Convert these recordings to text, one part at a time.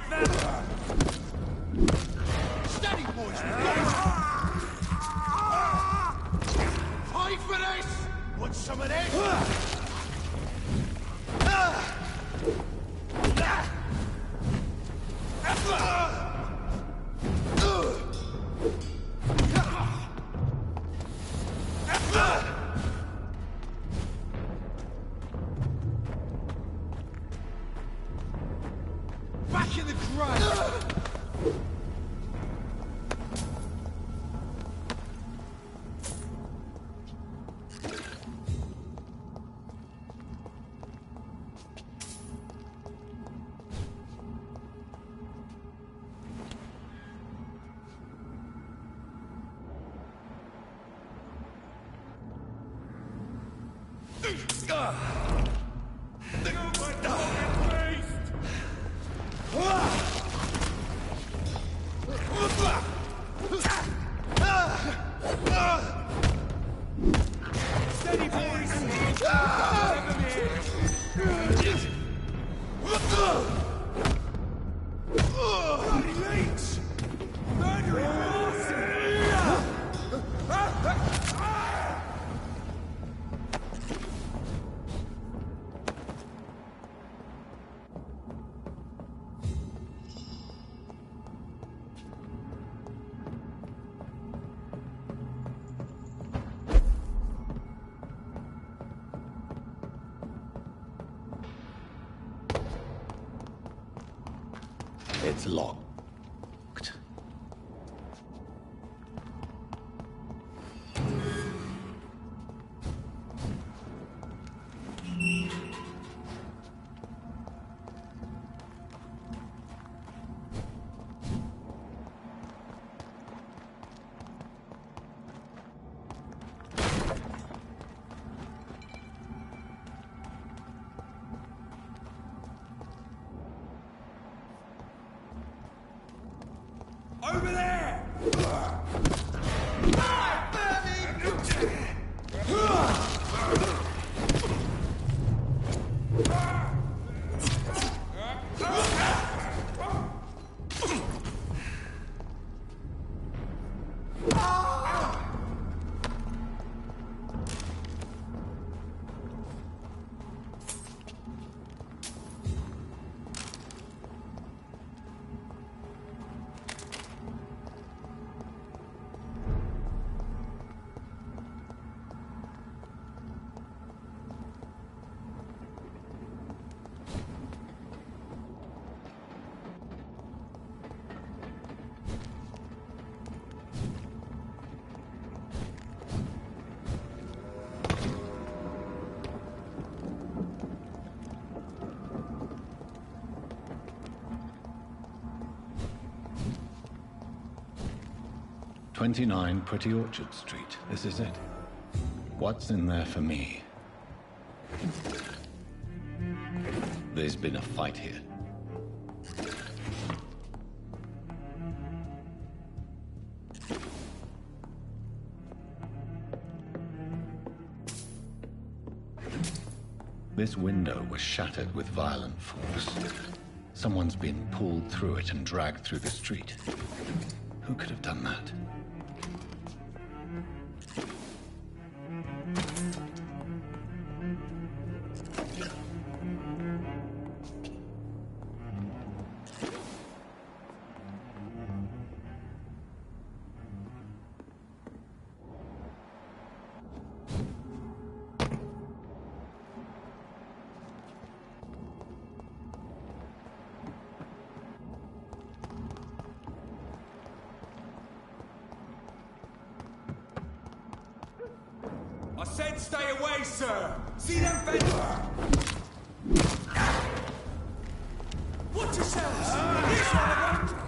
Steady, boys! Fight for this! Want some of this? Back in the grave! Steady, boys! Bloody leech! Murdering It's locked. over there! "29 Pretty Orchard Street. This is it. What's in there for me?" There's been a fight here. This window was shattered with violent force. Someone's been pulled through it and dragged through the street. Who could have done that? I said stay away, sir! See them fences? Watch yourselves! Here's one of them!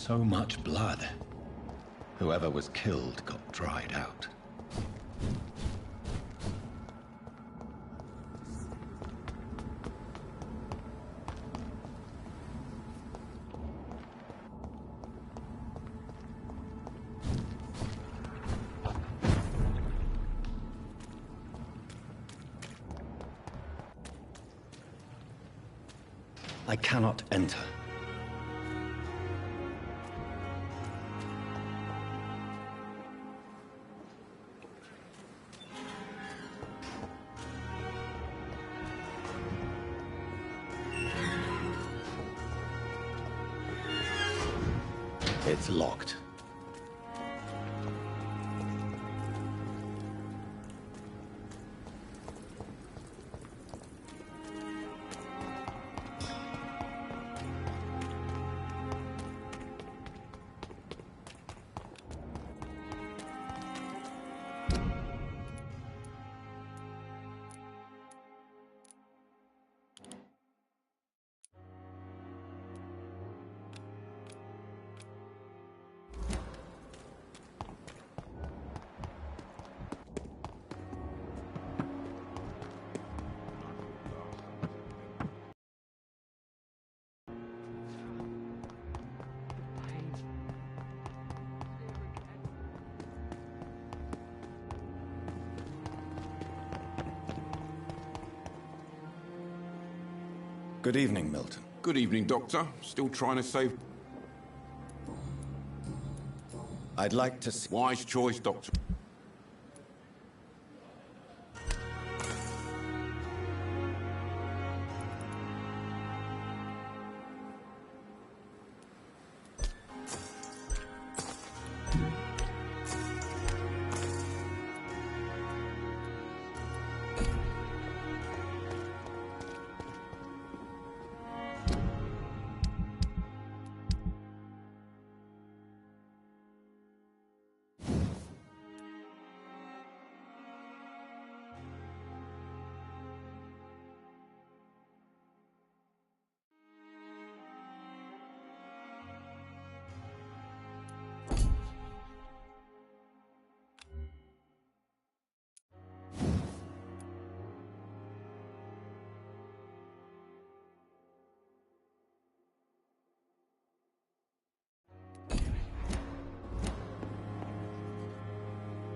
So much blood. Whoever was killed got dried out. I cannot enter. It's locked. Good evening, Milton. Good evening, Doctor. Still trying to save... I'd like to see... Wise choice, Doctor.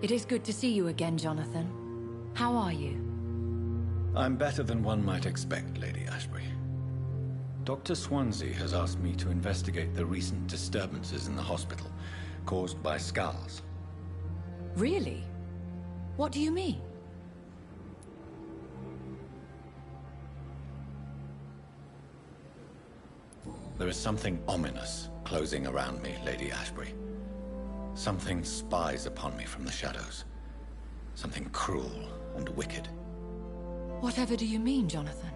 It is good to see you again, Jonathan. How are you? I'm better than one might expect, Lady Ashbury. Dr. Swansea has asked me to investigate the recent disturbances in the hospital, caused by skulls. Really? What do you mean? There is something ominous closing around me, Lady Ashbury. Something spies upon me from the shadows. Something cruel and wicked. Whatever do you mean, Jonathan?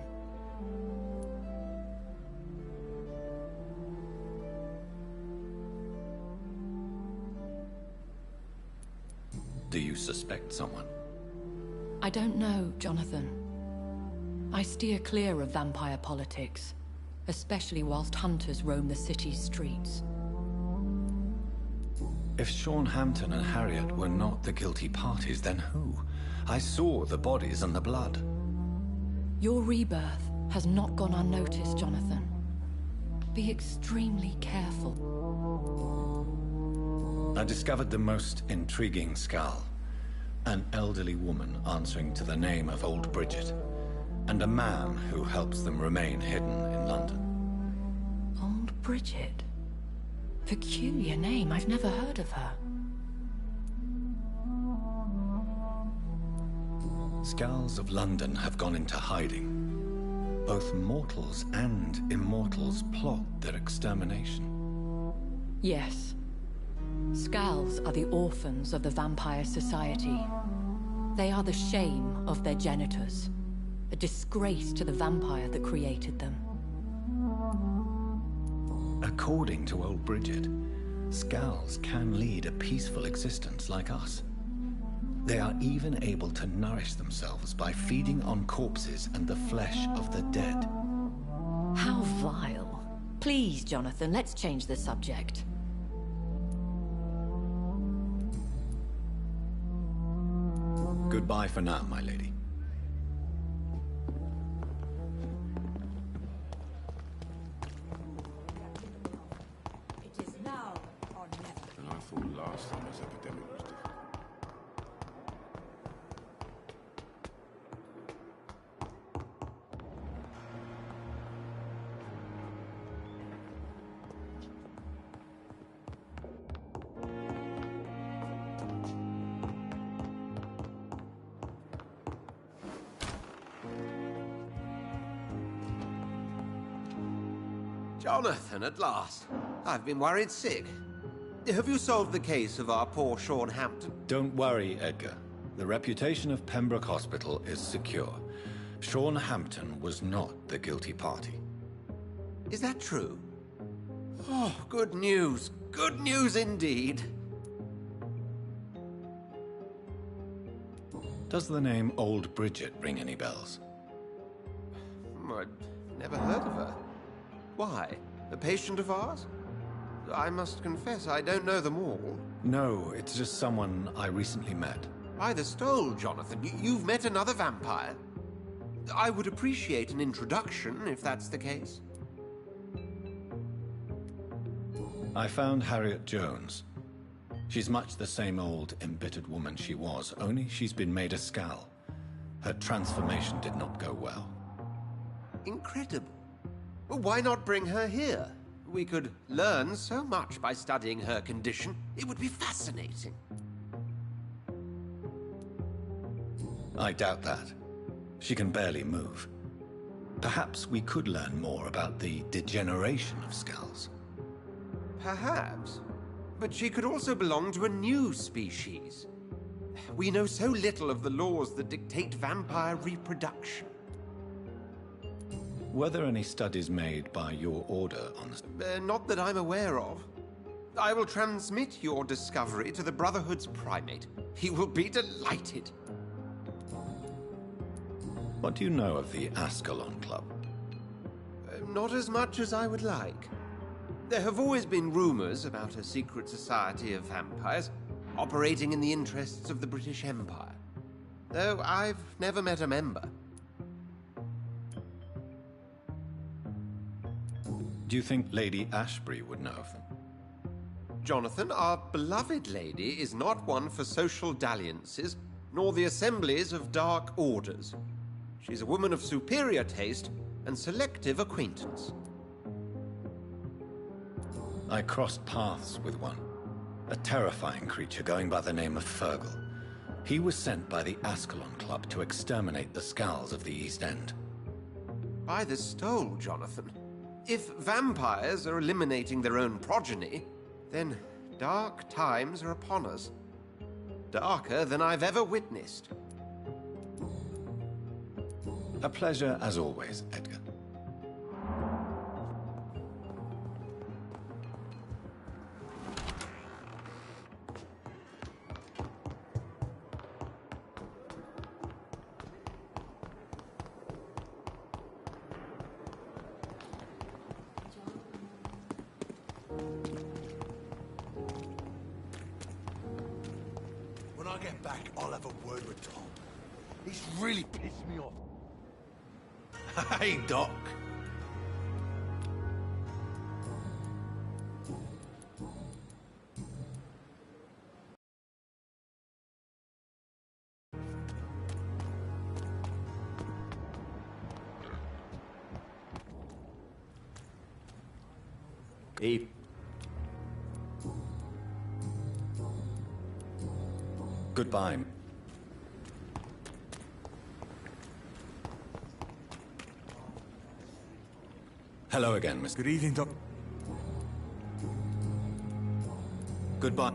Do you suspect someone? I don't know, Jonathan. I steer clear of vampire politics, especially whilst hunters roam the city's streets. If Sean Hampton and Harriet were not the guilty parties, then who? I saw the bodies and the blood. Your rebirth has not gone unnoticed, Jonathan. Be extremely careful. I discovered the most intriguing skull. An elderly woman answering to the name of Old Bridget, and a man who helps them remain hidden in London. Old Bridget? Peculiar name, I've never heard of her. Skulls of London have gone into hiding. Both mortals and immortals plot their extermination. Yes. Skulls are the orphans of the Vampire Society. They are the shame of their genitors, a disgrace to the vampire that created them. According to Old Bridget, skulls can lead a peaceful existence like us. They are even able to nourish themselves by feeding on corpses and the flesh of the dead. How vile. Please, Jonathan, let's change the subject. Goodbye for now, my lady. It is now or never. And I thought last time this epidemic was different. Jonathan, at last. I've been worried sick. Have you solved the case of our poor Sean Hampton? Don't worry, Edgar. The reputation of Pembroke Hospital is secure. Sean Hampton was not the guilty party. Is that true? Oh, good news. Good news indeed. Does the name Old Bridget ring any bells? I've never heard of her. Why? A patient of ours? I must confess, I don't know them all. No, it's just someone I recently met. By the stole, Jonathan. You've met another vampire. I would appreciate an introduction, if that's the case. I found Harriet Jones. She's much the same old, embittered woman she was, only she's been made a Skal. Her transformation did not go well. Incredible. Well, why not bring her here? We could learn so much by studying her condition. It would be fascinating. I doubt that. She can barely move. Perhaps we could learn more about the degeneration of Skals. Perhaps. But she could also belong to a new species. We know so little of the laws that dictate vampire reproduction. Were there any studies made by your order on this? Not that I'm aware of. I will transmit your discovery to the Brotherhood's primate. He will be delighted. What do you know of the Ascalon Club? Not as much as I would like. There have always been rumors about a secret society of vampires operating in the interests of the British Empire, though I've never met a member. Do you think Lady Ashbury would know of them? Jonathan, our beloved lady is not one for social dalliances, nor the assemblies of dark orders. She's a woman of superior taste and selective acquaintance. I crossed paths with one. A terrifying creature going by the name of Fergal. He was sent by the Ascalon Club to exterminate the Skals of the East End. By the stole, Jonathan. If vampires are eliminating their own progeny, then dark times are upon us. Darker than I've ever witnessed. A pleasure as always, Edgar. When I get back, I'll have a word with Tom. He's really pissed me off. Hey, Doc. Eve. Goodbye. Hello again, Mr. Good evening, Doc. Goodbye.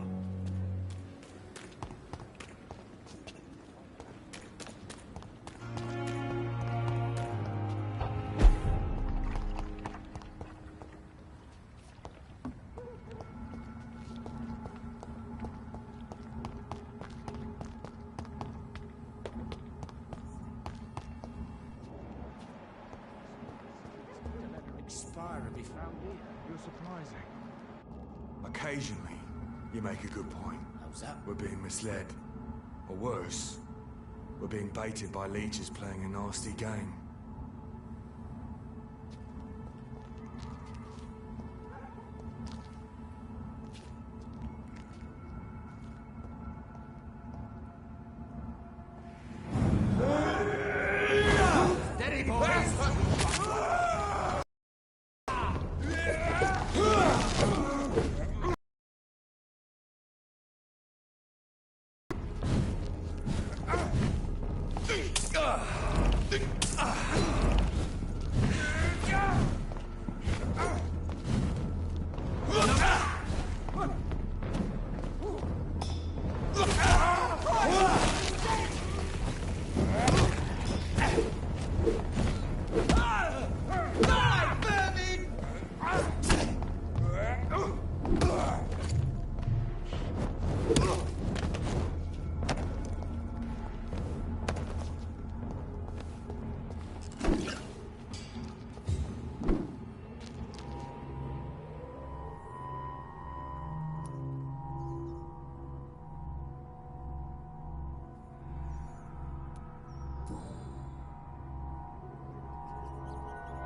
Expire and be found here. You're surprising. Occasionally, you make a good point. How's that? We're being misled. Or worse, We're being baited by leeches playing a nasty game.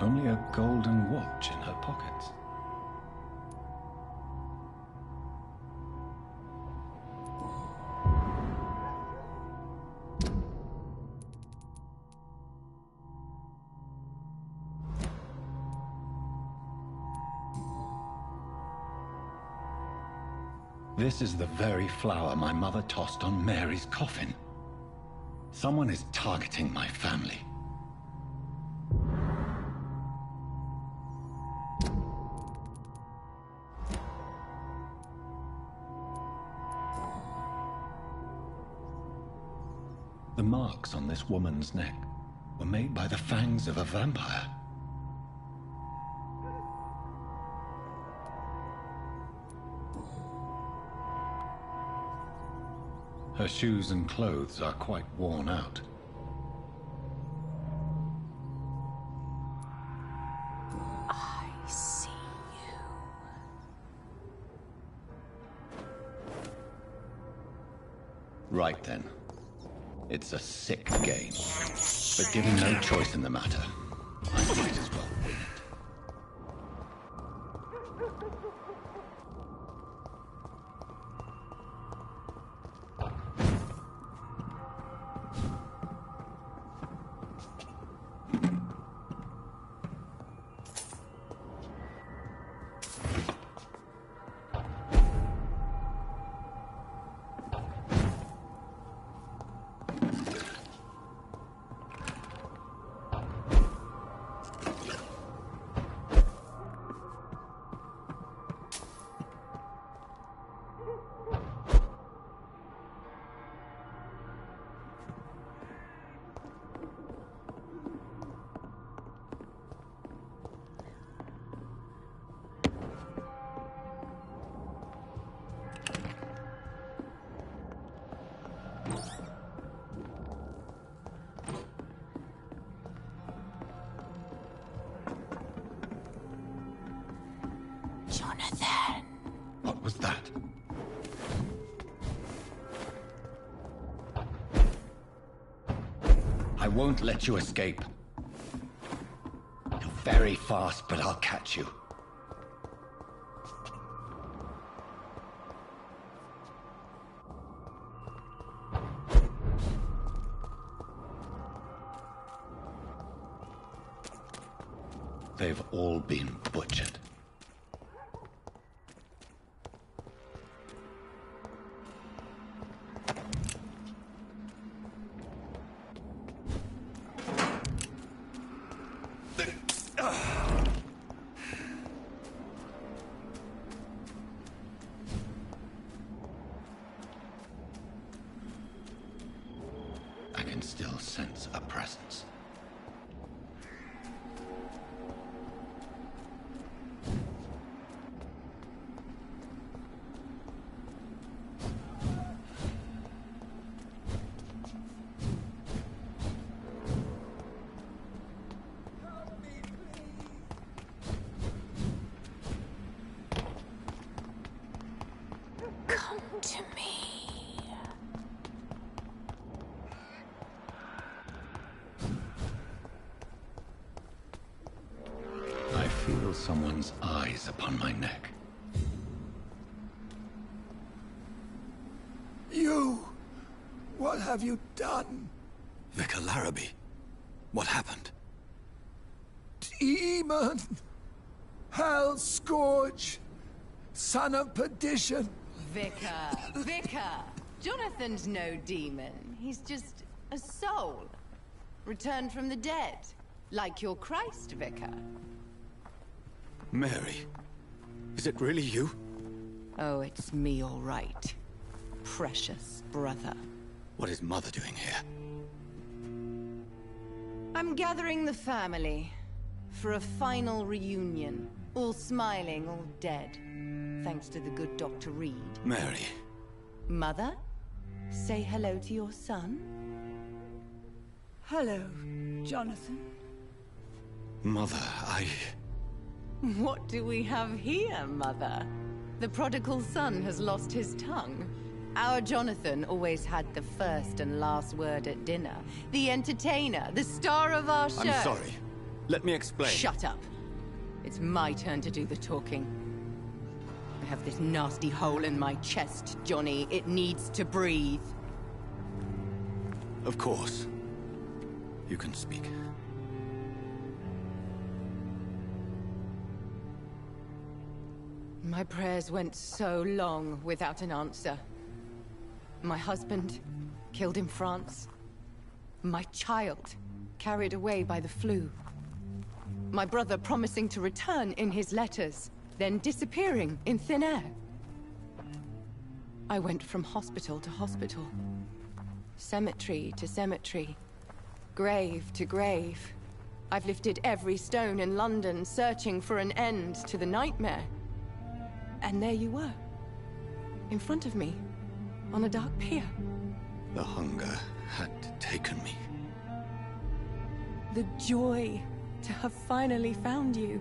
Only a golden watch in her pockets. This is the very flower my mother tossed on Mary's coffin. Someone is targeting my family. The marks on this woman's neck were made by the fangs of a vampire. Her shoes and clothes are quite worn out. I see you. Right then. It's a sick game. But given no choice in the matter, I might as well win it. Jonathan. What was that? I won't let you escape. You're very fast, but I'll catch you. They've all been butchered. I can still sense a presence. Come to me. someone's eyes upon my neck. You! What have you done? Vicar Larrabee, what happened? Demon! Hell Scourge! Son of perdition! Vicar! Jonathan's no demon. He's just a soul. Returned from the dead. Like your Christ, Vicar. Mary, is it really you? Oh, it's me, all right. Precious brother. What is Mother doing here? I'm gathering the family for a final reunion. All smiling, all dead. Thanks to the good Dr. Reed. Mary. Mother, say hello to your son. Hello, Jonathan. Mother, What do we have here, Mother? The prodigal son has lost his tongue. Our Jonathan always had the first and last word at dinner. The entertainer, the star of our show. I'm sorry. Let me explain. Shut up. It's my turn to do the talking. I have this nasty hole in my chest, Johnny. It needs to breathe. Of course. You can speak. My prayers went so long without an answer. My husband, killed in France. My child, carried away by the flu. My brother promising to return in his letters, then disappearing in thin air. I went from hospital to hospital. Cemetery to cemetery. Grave to grave. I've lifted every stone in London, searching for an end to the nightmare. And there you were. In front of me. On a dark pier. The hunger had taken me. The joy to have finally found you.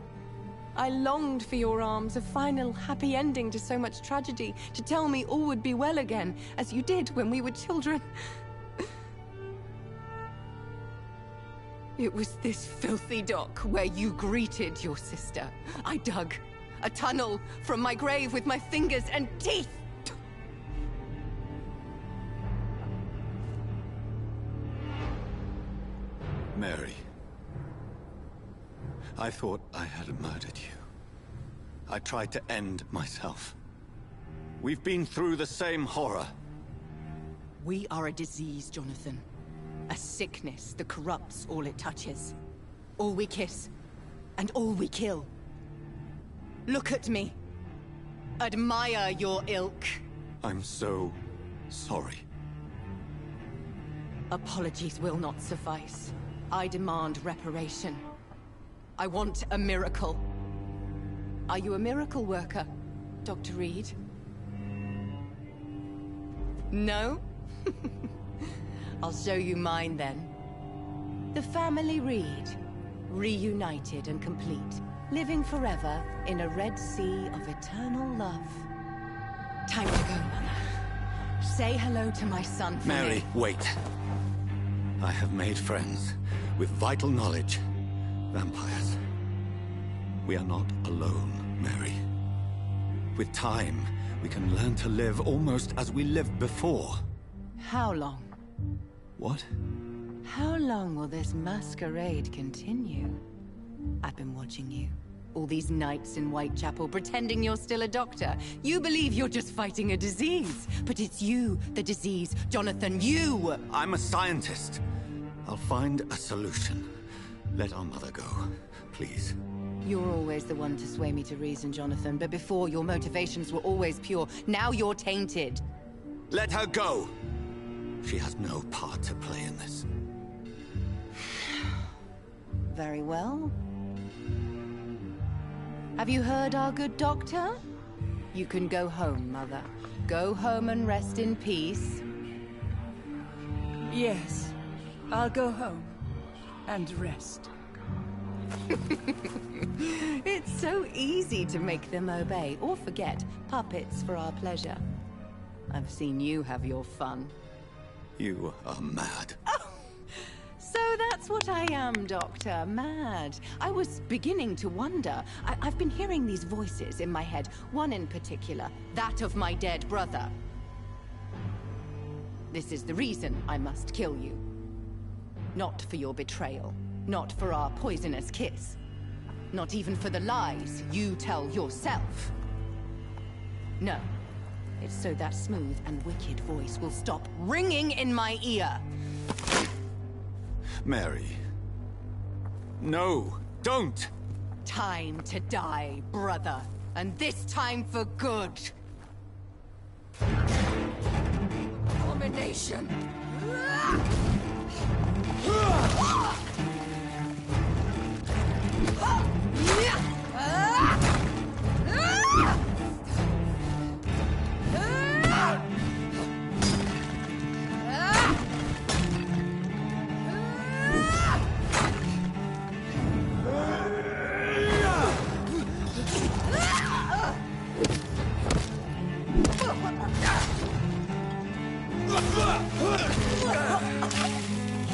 I longed for your arms, a final happy ending to so much tragedy, to tell me all would be well again, as you did when we were children. It was this filthy dock where you greeted your sister. I dug a tunnel from my grave with my fingers and teeth. Mary. I thought I had murdered you. I tried to end myself. We've been through the same horror. We are a disease, Jonathan. A sickness that corrupts all it touches. All we kiss, and all we kill. Look at me. Admire your ilk. I'm so sorry. Apologies will not suffice. I demand reparation. I want a miracle. Are you a miracle worker, Dr. Reed? No? I'll show you mine then. The family Reed, reunited and complete, living forever in a red sea of eternal love. Time to go, Mother. Say hello to my son for Mary, me. wait. I have made friends with vital knowledge. Vampires. We are not alone, Mary. With time, we can learn to live almost as we lived before. How long? What? How long will this masquerade continue? I've been watching you. All these nights in Whitechapel, pretending you're still a doctor. You believe you're just fighting a disease. But it's you, the disease. Jonathan, you! I'm a scientist. I'll find a solution. Let our mother go, please. You're always the one to sway me to reason, Jonathan. But before, your motivations were always pure. Now you're tainted. Let her go! She has no part to play in this. Very well. Have you heard our good doctor? You can go home, Mother. Go home and rest in peace. Yes, I'll go home and rest. It's so easy to make them obey or forget. Puppets for our pleasure. I've seen you have your fun. You are mad. So that's That's what I am, Doctor. Mad. I was beginning to wonder. I've been hearing these voices in my head. One in particular, that of my dead brother. This is the reason I must kill you. Not for your betrayal. Not for our poisonous kiss. Not even for the lies you tell yourself. No. It's so that smooth and wicked voice will stop ringing in my ear. Mary. No, don't! Time to die, brother. And this time for good. Abomination!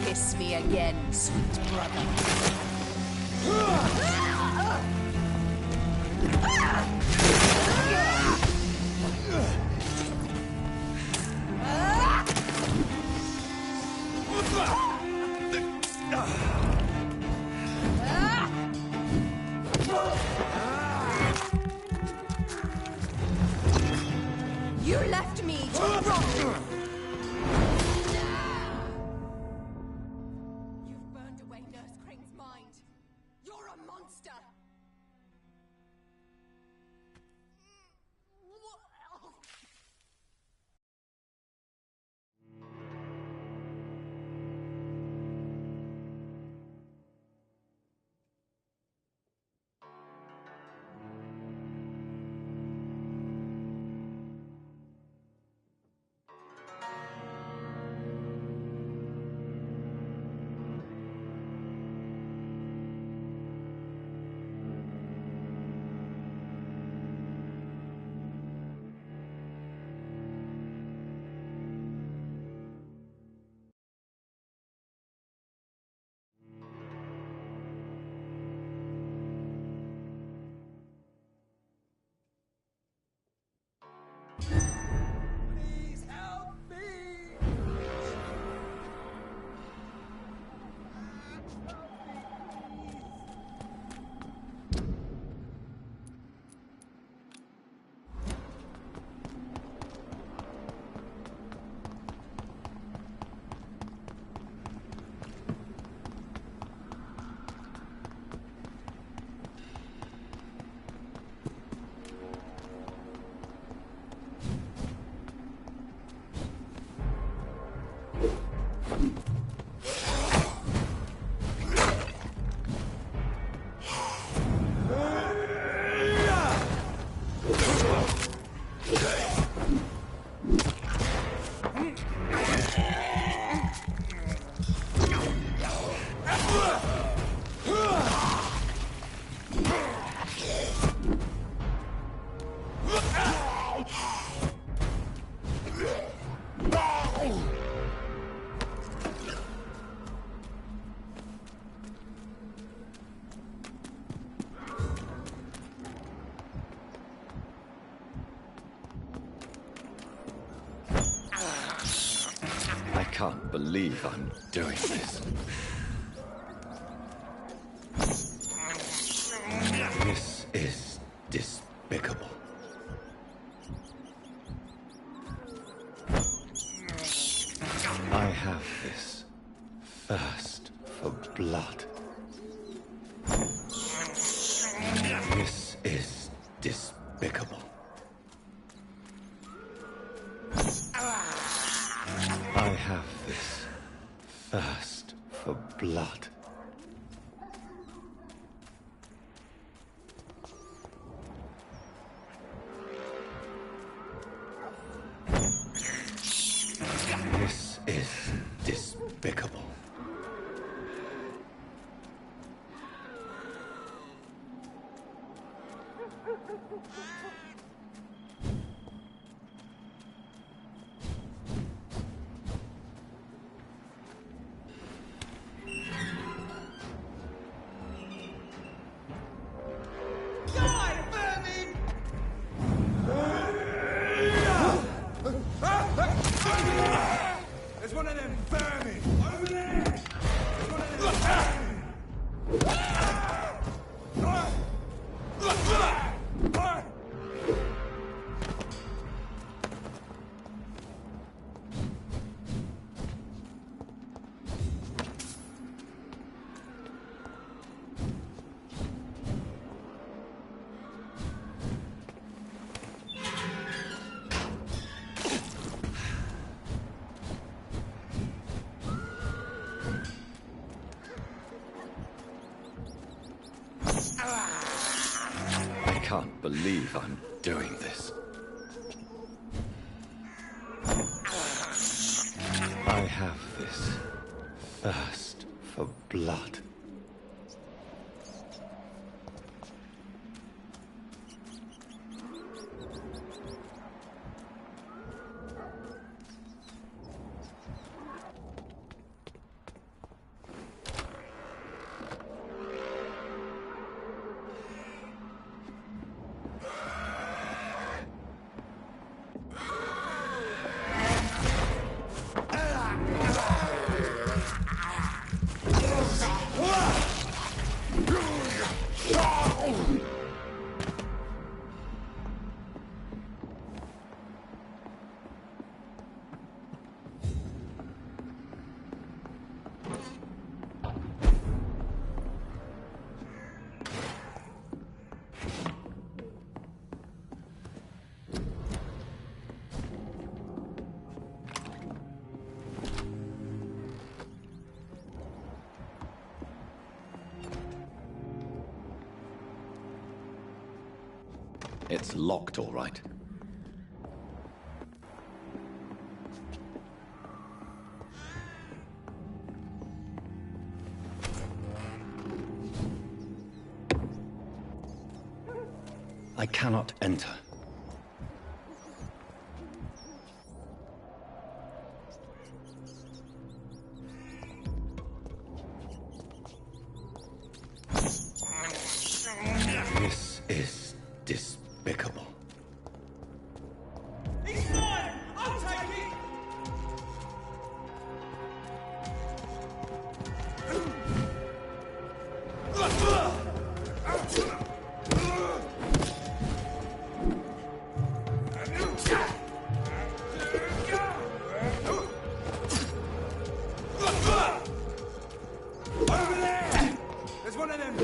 Kiss me again, sweet brother. You left me to rot. You've burned away Nurse Crane's mind. You're a monster. Please help me! I can't believe I'm doing this. This is despicable. I have this thirst for blood. This is despicable. I have this thirst for blood. This is despicable. can't believe I'm doing this. I have this thirst for blood. It's locked, all right. I cannot enter. This is despicable. He's mine! I'll take it! Over there! There's one of them!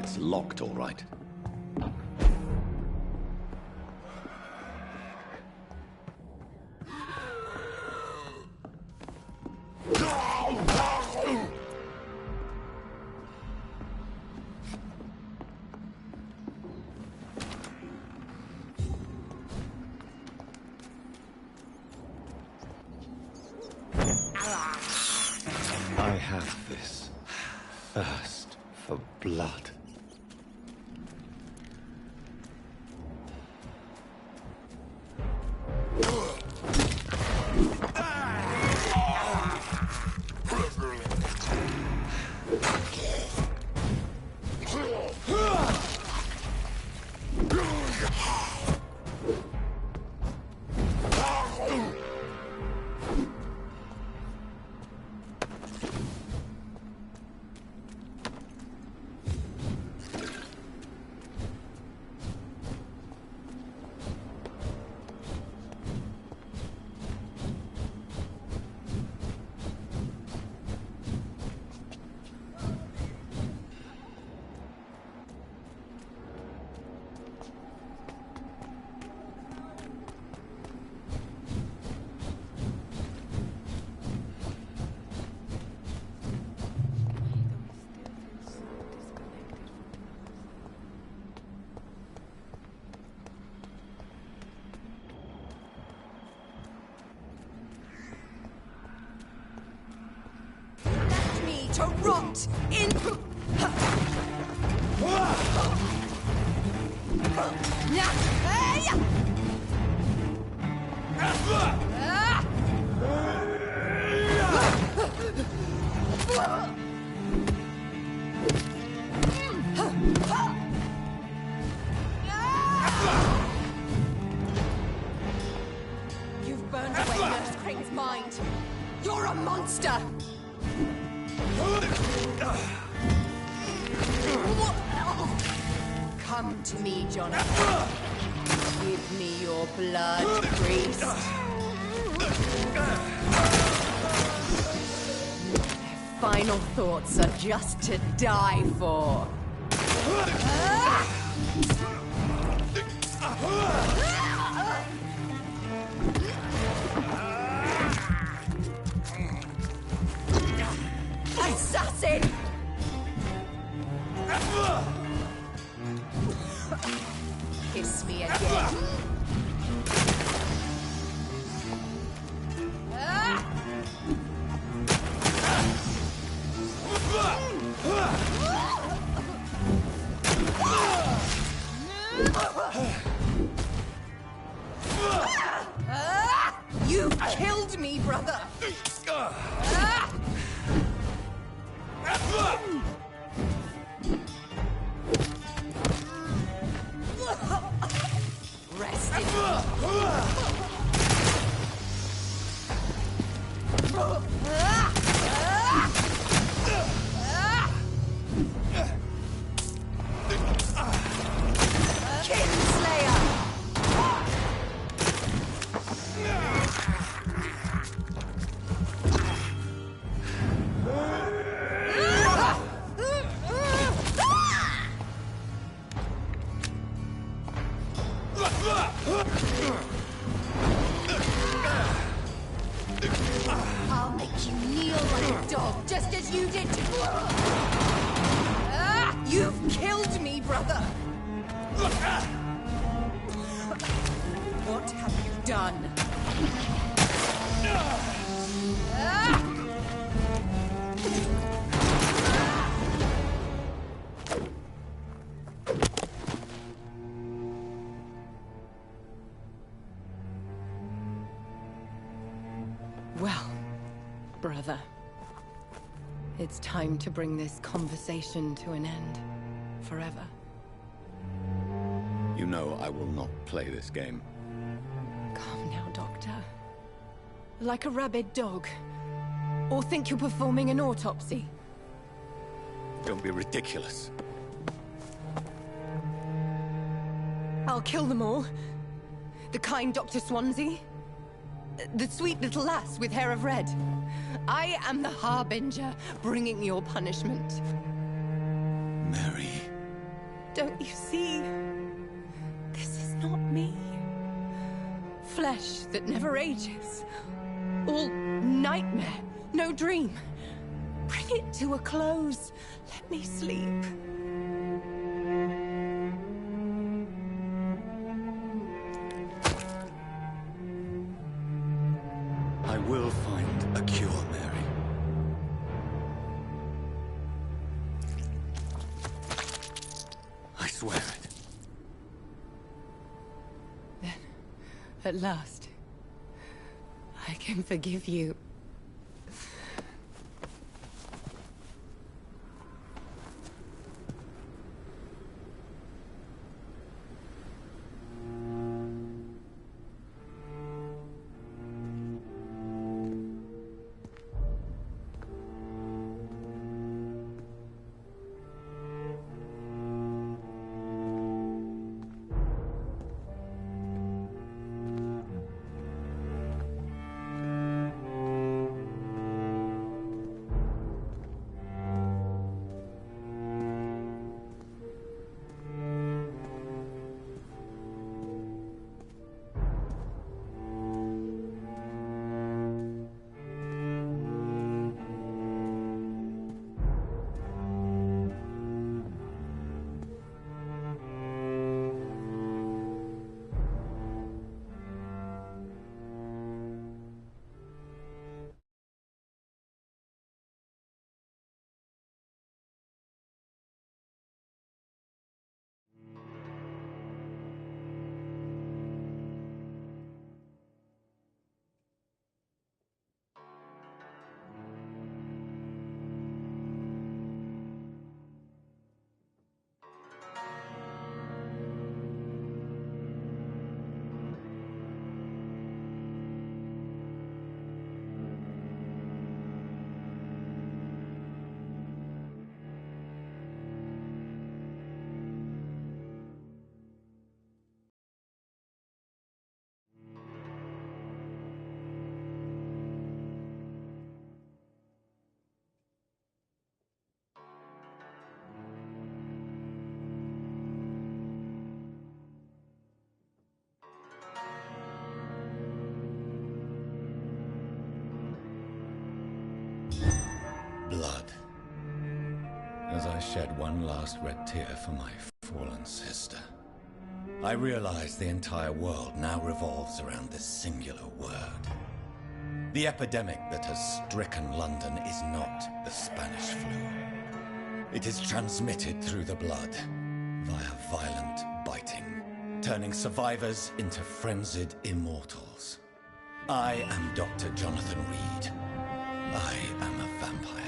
It's locked, all right. I have this thirst for blood. To rot in... You've burned away Nurse Crane's mind. You're a monster! Come to me, Jonathan. Give me your blood, priest. Their final thoughts are just to die for. Assassin! Kiss me again. You killed me, brother! Rest in Kinslayer! I'll make you kneel like a dog, just as you did to... You've killed me, brother! What have you done? Well, brother, it's time to bring this conversation to an end. Forever. You know I will not play this game. Calm now, Doctor. Like a rabid dog. Or think you're performing an autopsy. Don't be ridiculous. I'll kill them all. The kind Dr. Swansea. The sweet little lass with hair of red. I am the Harbinger, bringing your punishment. Mary. Don't you see? This is not me. Flesh that never ages. All nightmare, no dream. Bring it to a close. Let me sleep. I will find a cure, Mary. I swear it. Then, at last, I can forgive you. Blood. As I shed one last red tear for my fallen sister, I realize the entire world now revolves around this singular word. The epidemic that has stricken London is not the Spanish flu. It is transmitted through the blood, via violent biting, turning survivors into frenzied immortals. I am Dr. Jonathan Reed. I am a vampire,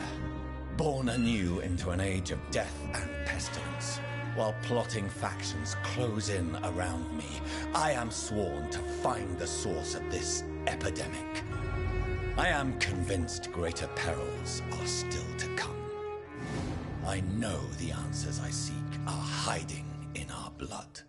born anew into an age of death and pestilence. While plotting factions close in around me, I am sworn to find the source of this epidemic. I am convinced greater perils are still to come. I know the answers I seek are hiding in our blood.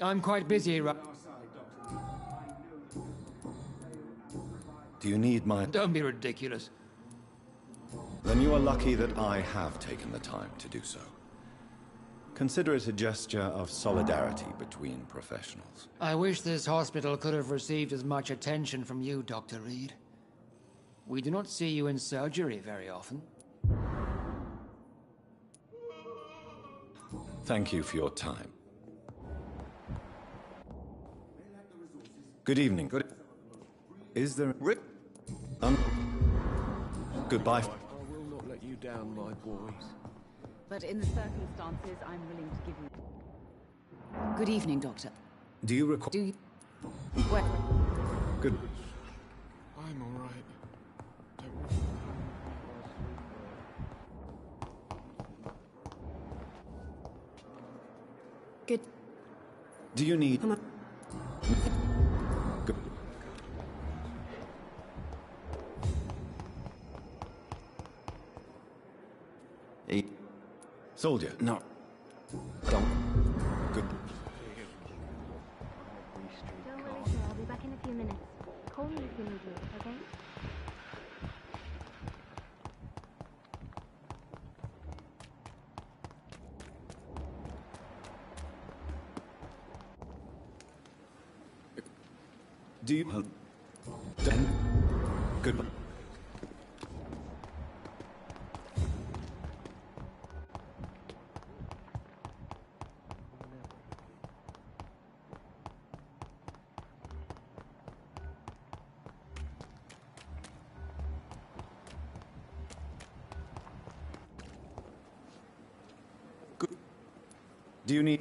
I'm quite busy right... Do you need my... Don't be ridiculous. Then you are lucky that I have taken the time to do so. Consider it a gesture of solidarity between professionals. I wish this hospital could have received as much attention from you, Dr. Reed. We do not see you in surgery very often. Thank you for your time. Good evening. Is there... Goodbye. I will not let you down, my boy. But in the circumstances, I'm willing to give you... Good evening, Doctor. Do you require... Do you... What? Good... I'm all right. Good. Do you need... Good. Eight. Soldier. No. Don't. Good. Don't worry, sir. I'll be back in a few minutes. Call me if you need me, okay? Do you... Goodbye. Do you need...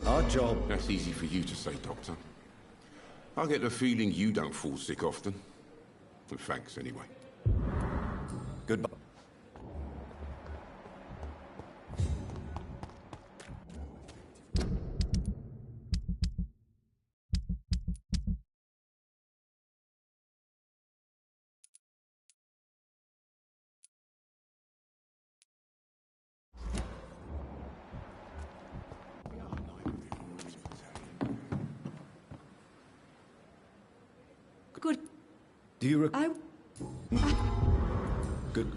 Our job... That's easy for you to say, Doctor. I get the feeling you don't fall sick often. Well, thanks, anyway. Goodbye. Good. Do you Good.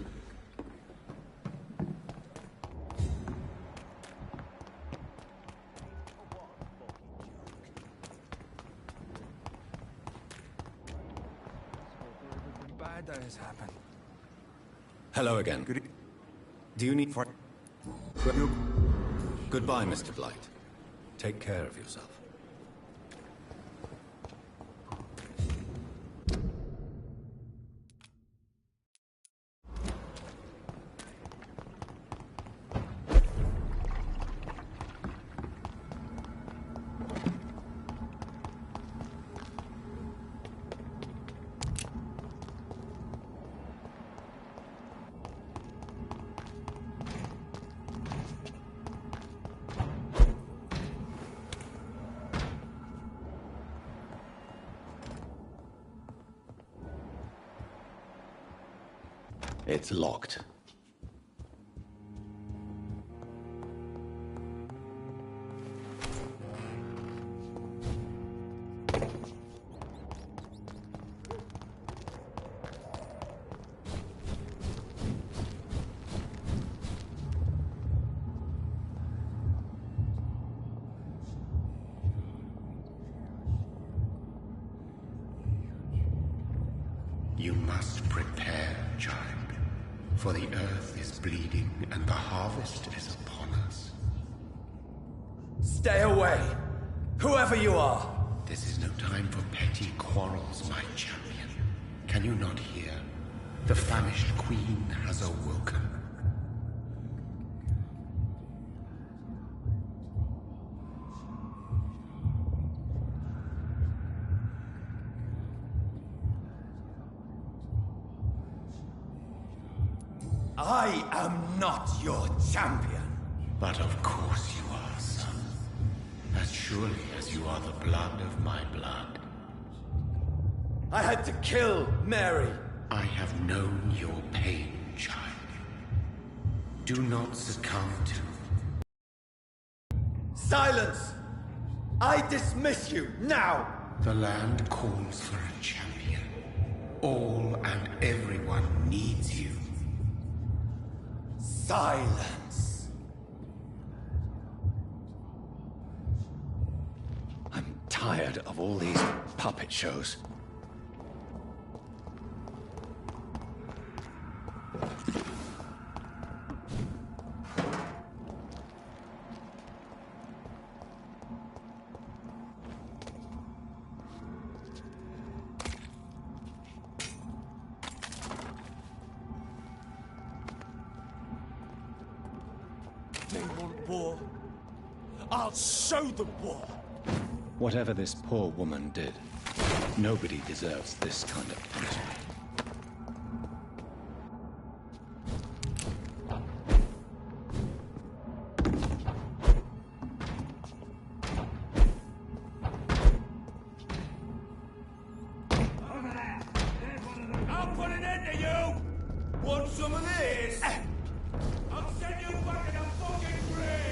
Bad that has happened. Hello again. Good. Do you need... Goodbye, Mr. Blight. Take care of yourself. It's locked. You must prepare, child. For the earth is bleeding and the harvest is upon us. Stay away! Whoever you are! This is no time for petty quarrels, my champion. Can you not hear? The famished queen has awoken. I am not your champion. But of course you are, son. As surely as you are the blood of my blood. I had to kill Mary. I have known your pain, child. Do not succumb to... Silence! I dismiss you, now! The land calls for a champion. All and everyone needs you. Silence! I'm tired of all these puppet shows. They want war. I'll show them war. Whatever this poor woman did, nobody deserves this kind of punishment. I'll put an end to you! Want some of this? I'll send you back in a fucking grave!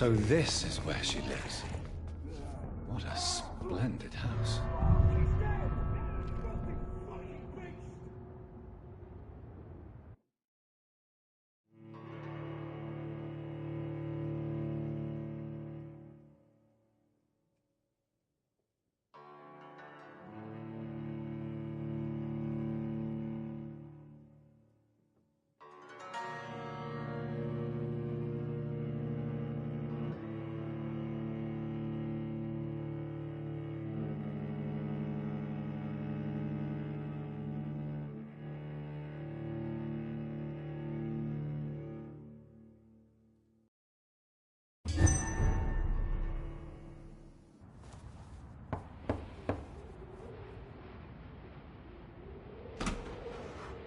So this is where she lives. What a splendid house.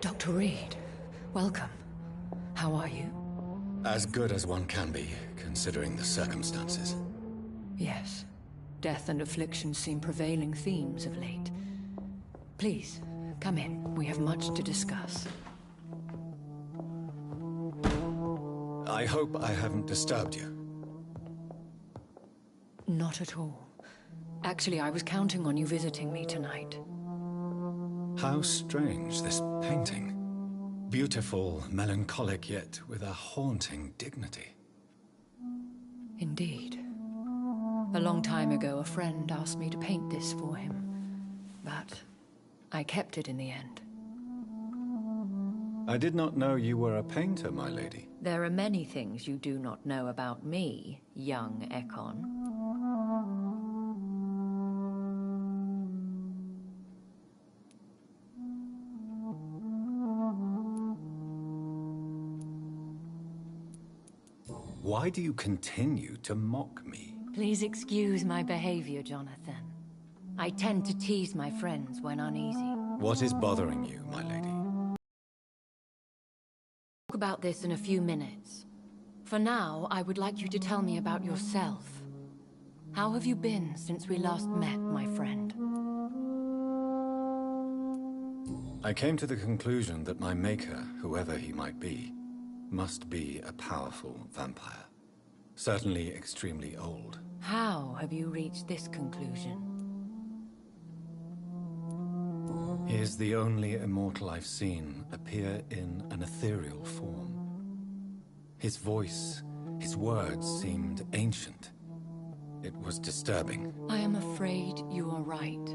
Dr. Reed, welcome. How are you? As good as one can be, considering the circumstances. Yes. Death and affliction seem prevailing themes of late. Please, come in. We have much to discuss. I hope I haven't disturbed you. Not at all. Actually, I was counting on you visiting me tonight. How strange, this painting. Beautiful, melancholic, yet with a haunting dignity. Indeed. A long time ago, a friend asked me to paint this for him. But I kept it in the end. I did not know you were a painter, my lady. There are many things you do not know about me, young Ekon. Why do you continue to mock me? Please excuse my behavior, Jonathan. I tend to tease my friends when uneasy. What is bothering you, my lady? Talk about this in a few minutes. For now, I would like you to tell me about yourself. How have you been since we last met, my friend? I came to the conclusion that my maker, whoever he might be, must be a powerful vampire. Certainly extremely old. How have you reached this conclusion? He is the only immortal I've seen appear in an ethereal form. His voice, his words seemed ancient. It was disturbing. I am afraid you are right.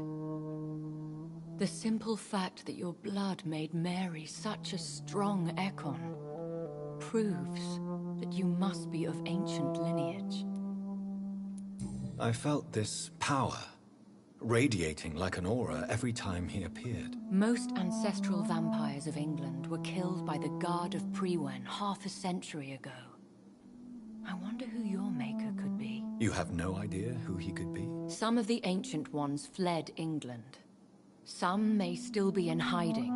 The simple fact that your blood made Mary such a strong Ekon proves that you must be of ancient lineage. I felt this power radiating like an aura every time he appeared. Most ancestral vampires of England were killed by the Guard of Priwen half a century ago. I wonder who your maker could be. You have no idea who he could be? Some of the ancient ones fled England. Some may still be in hiding.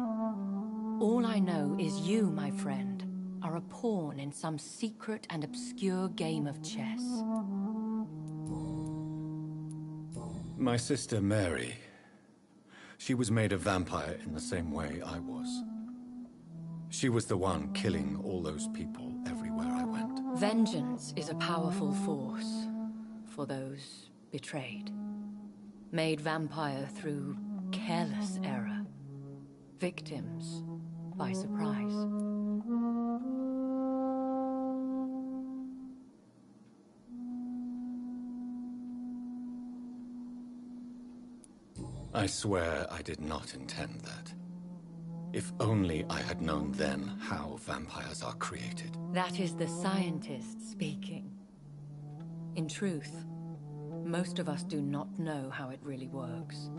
All I know is you, my friend, are a pawn in some secret and obscure game of chess. My sister Mary. She was made a vampire in the same way I was. She was the one killing all those people everywhere I went. Vengeance is a powerful force for those betrayed. Made vampire through careless error. Victims by surprise. I swear I did not intend that. If only I had known then how vampires are created. That is the scientist speaking. In truth, most of us do not know how it really works.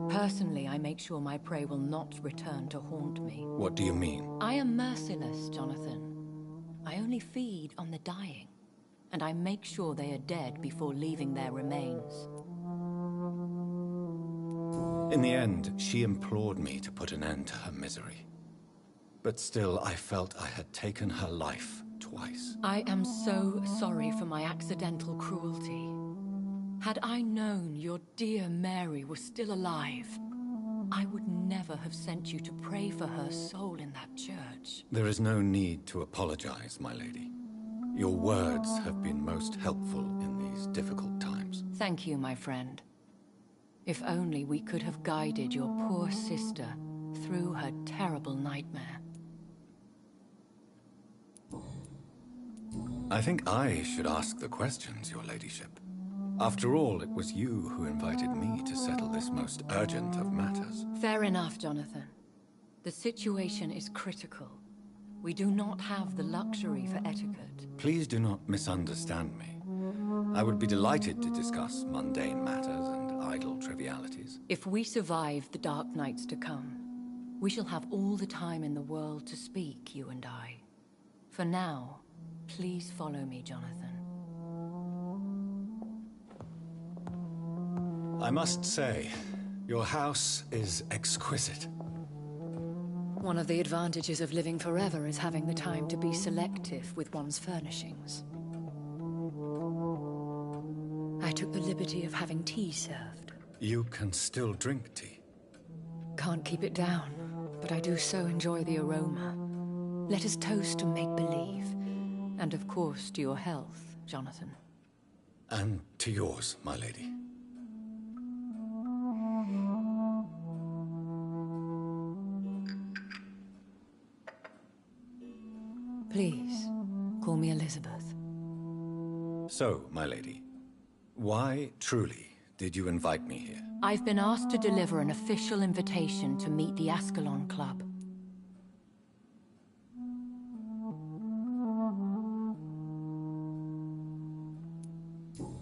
Personally, I make sure my prey will not return to haunt me. What do you mean? I am merciless, Jonathan. I only feed on the dying, and I make sure they are dead before leaving their remains. In the end, she implored me to put an end to her misery. But still, I felt I had taken her life twice. I am so sorry for my accidental cruelty. Had I known your dear Mary was still alive, I would never have sent you to pray for her soul in that church. There is no need to apologize, my lady. Your words have been most helpful in these difficult times. Thank you, my friend. If only we could have guided your poor sister through her terrible nightmare. I think I should ask the questions, your ladyship. After all, it was you who invited me to settle this most urgent of matters. Fair enough, Jonathan. The situation is critical. We do not have the luxury for etiquette. Please do not misunderstand me. I would be delighted to discuss mundane matters and idle trivialities. If we survive the dark nights to come, we shall have all the time in the world to speak, you and I. For now, please follow me, Jonathan. I must say, your house is exquisite. One of the advantages of living forever is having the time to be selective with one's furnishings. I took the liberty of having tea served. You can still drink tea. Can't keep it down, but I do so enjoy the aroma. Let us toast to make-believe. And of course, to your health, Jonathan. And to yours, my lady. Please, call me Elizabeth. So, my lady, why, truly, did you invite me here? I've been asked to deliver an official invitation to meet the Ascalon Club.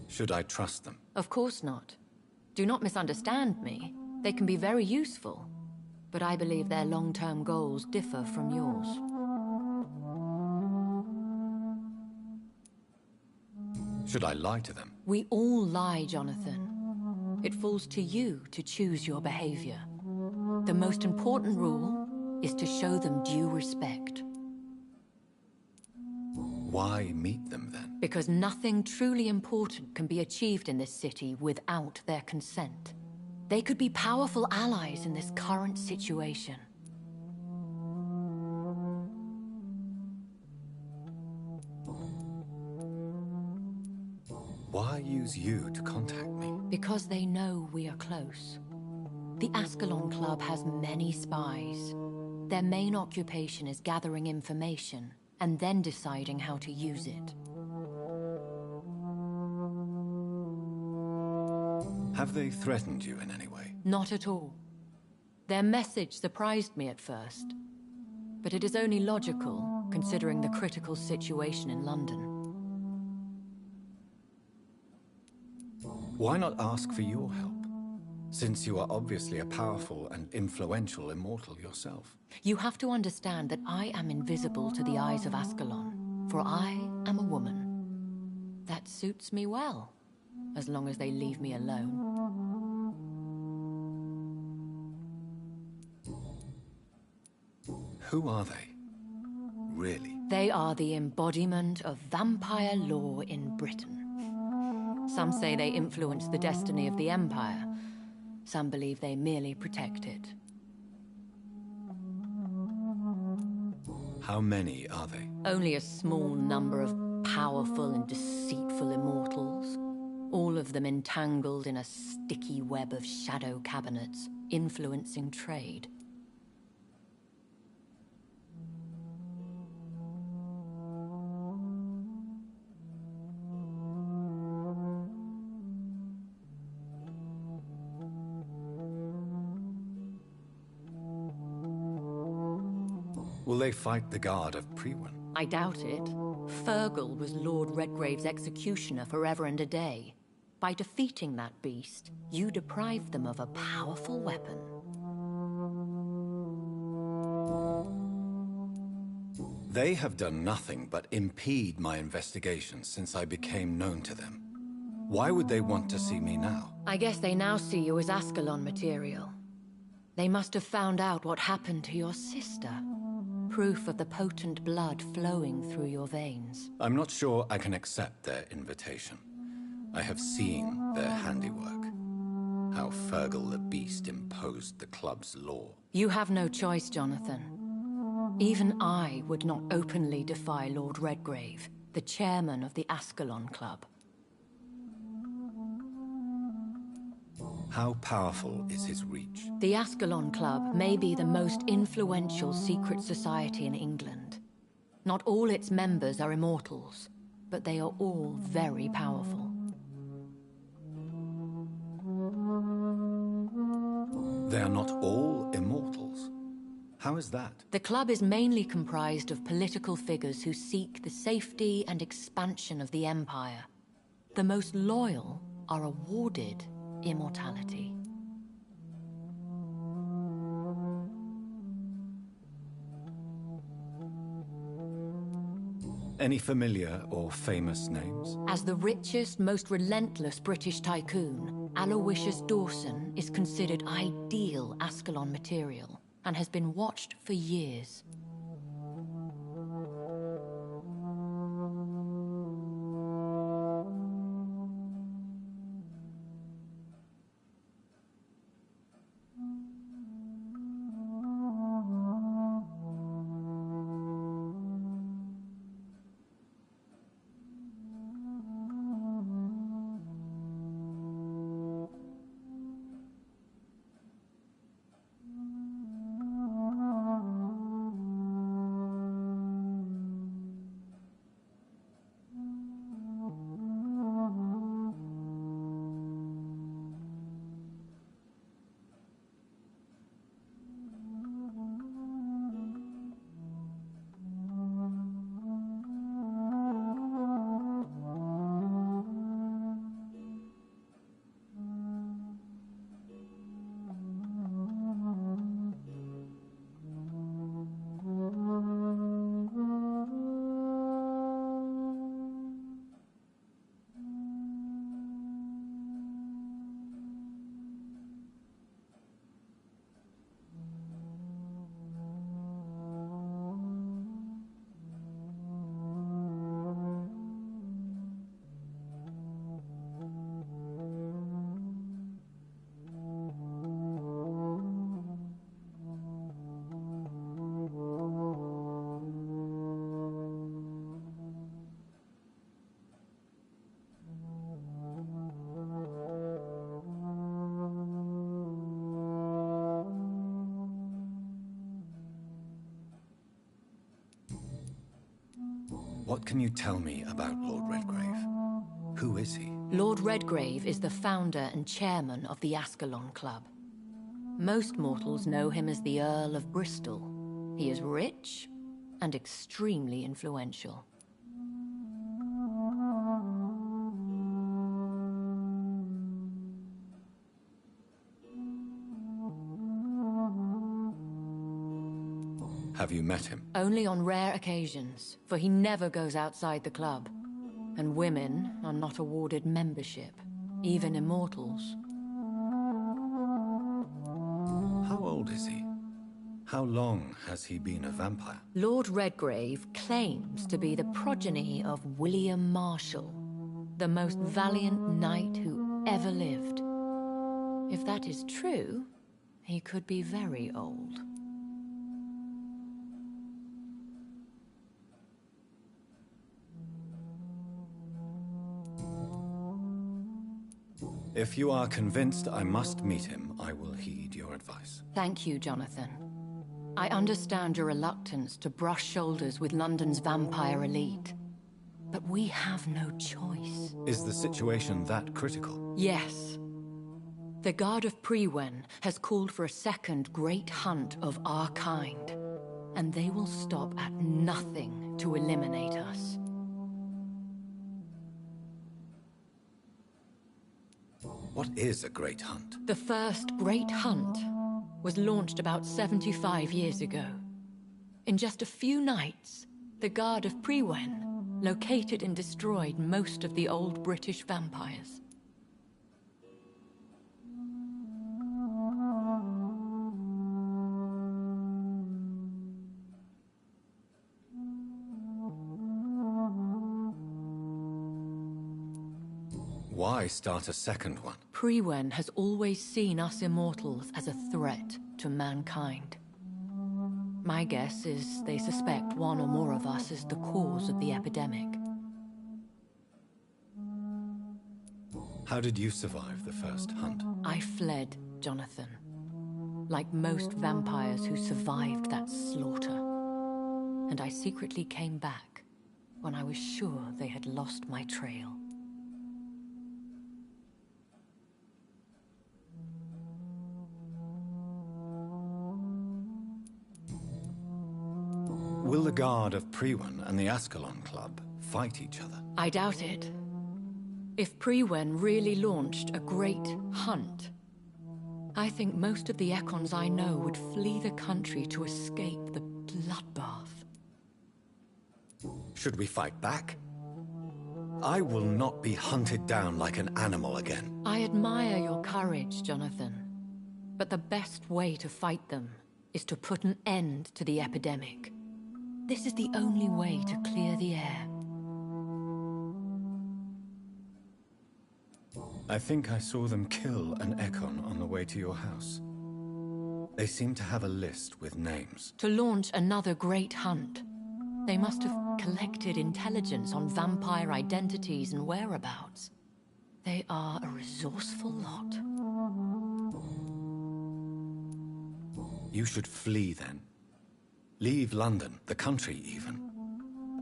Should I trust them? Of course not. Do not misunderstand me. They can be very useful, but I believe their long-term goals differ from yours. Should I lie to them? We all lie, Jonathan. It falls to you to choose your behavior. The most important rule is to show them due respect. Why meet them then? Because nothing truly important can be achieved in this city without their consent. They could be powerful allies in this current situation. Why use you to contact me? Because they know we are close. The Ascalon Club has many spies. Their main occupation is gathering information and then deciding how to use it. Have they threatened you in any way? Not at all. Their message surprised me at first, but it is only logical, considering the critical situation in London. Why not ask for your help? Since you are obviously a powerful and influential immortal yourself. You have to understand that I am invisible to the eyes of Ascalon, for I am a woman. That suits me well, as long as they leave me alone. Who are they? Really? They are the embodiment of vampire law in Britain. Some say they influence the destiny of the Empire. Some believe they merely protect it. How many are they? Only a small number of powerful and deceitful immortals. All of them entangled in a sticky web of shadow cabinets, influencing trade. Will they fight the guard of Priwen? I doubt it. Fergal was Lord Redgrave's executioner forever and a day. By defeating that beast, you deprived them of a powerful weapon. They have done nothing but impede my investigations since I became known to them. Why would they want to see me now? I guess they now see you as Ascalon material. They must have found out what happened to your sister. Proof of the potent blood flowing through your veins. I'm not sure I can accept their invitation. I have seen their handiwork. How Fergal the Beast imposed the club's law. You have no choice, Jonathan. Even I would not openly defy Lord Redgrave, the chairman of the Ascalon Club. How powerful is his reach? The Ascalon Club may be the most influential secret society in England. Not all its members are immortals, but they are all very powerful. They are not all immortals. How is that? The club is mainly comprised of political figures who seek the safety and expansion of the Empire. The most loyal are awarded immortality. Any familiar or famous names? As the richest, most relentless British tycoon, Aloysius Dawson is considered ideal Ascalon material and has been watched for years. What can you tell me about Lord Redgrave? Who is he? Lord Redgrave is the founder and chairman of the Ascalon Club. Most mortals know him as the Earl of Bristol. He is rich and extremely influential. Have you met him? Only on rare occasions, for he never goes outside the club. And women are not awarded membership, even immortals. How old is he? How long has he been a vampire? Lord Redgrave claims to be the progeny of William Marshall, the most valiant knight who ever lived. If that is true, he could be very old. If you are convinced I must meet him, I will heed your advice. Thank you, Jonathan. I understand your reluctance to brush shoulders with London's vampire elite. But we have no choice. Is the situation that critical? Yes. The Guard of Prewen has called for a second great hunt of our kind. And they will stop at nothing to eliminate us. What is a great hunt? The first great hunt was launched about 75 years ago. In just a few nights, the Guard of Prewen located and destroyed most of the old British vampires. Why start a second one? Prewen has always seen us immortals as a threat to mankind. My guess is they suspect one or more of us is the cause of the epidemic. How did you survive the first hunt? I fled, Jonathan. Like most vampires who survived that slaughter. And I secretly came back when I was sure they had lost my trail. Will the Guard of Priwen and the Ascalon Club fight each other? I doubt it. If Priwen really launched a great hunt, I think most of the Ekons I know would flee the country to escape the bloodbath. Should we fight back? I will not be hunted down like an animal again. I admire your courage, Jonathan. But the best way to fight them is to put an end to the epidemic. This is the only way to clear the air. I think I saw them kill an Ekon on the way to your house. They seem to have a list with names. To launch another great hunt, they must have collected intelligence on vampire identities and whereabouts. They are a resourceful lot. You should flee then. Leave London, the country even.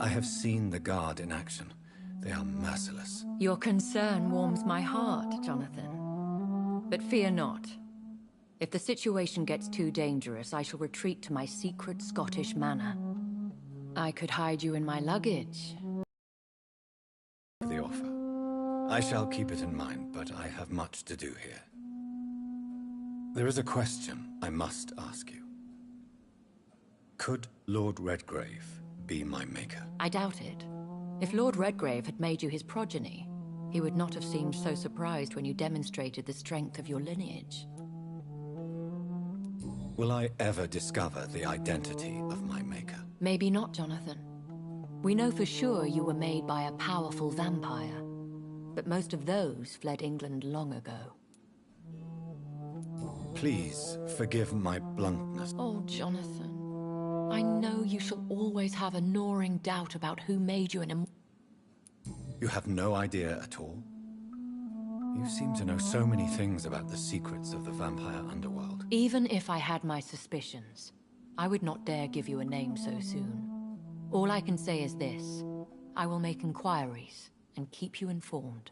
I have seen the Guard in action. They are merciless. Your concern warms my heart, Jonathan. But fear not. If the situation gets too dangerous, I shall retreat to my secret Scottish manor. I could hide you in my luggage. The offer. I shall keep it in mind, but I have much to do here. There is a question I must ask you. Could Lord Redgrave be my maker? I doubt it. If Lord Redgrave had made you his progeny, he would not have seemed so surprised when you demonstrated the strength of your lineage. Will I ever discover the identity of my maker? Maybe not, Jonathan. We know for sure you were made by a powerful vampire, but most of those fled England long ago. Please forgive my bluntness. Oh, Jonathan. I know you shall always have a gnawing doubt about who made you an You have no idea at all? You seem to know so many things about the secrets of the vampire underworld. Even if I had my suspicions, I would not dare give you a name so soon. All I can say is this. I will make inquiries and keep you informed.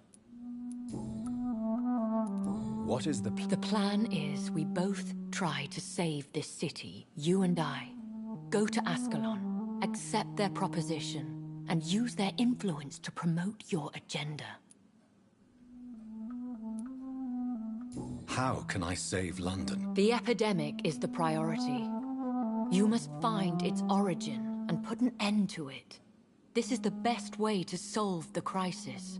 What is the plan? The plan is we both try to save this city, you and I. Go to Ascalon, accept their proposition, and use their influence to promote your agenda. How can I save London? The epidemic is the priority. You must find its origin and put an end to it. This is the best way to solve the crisis.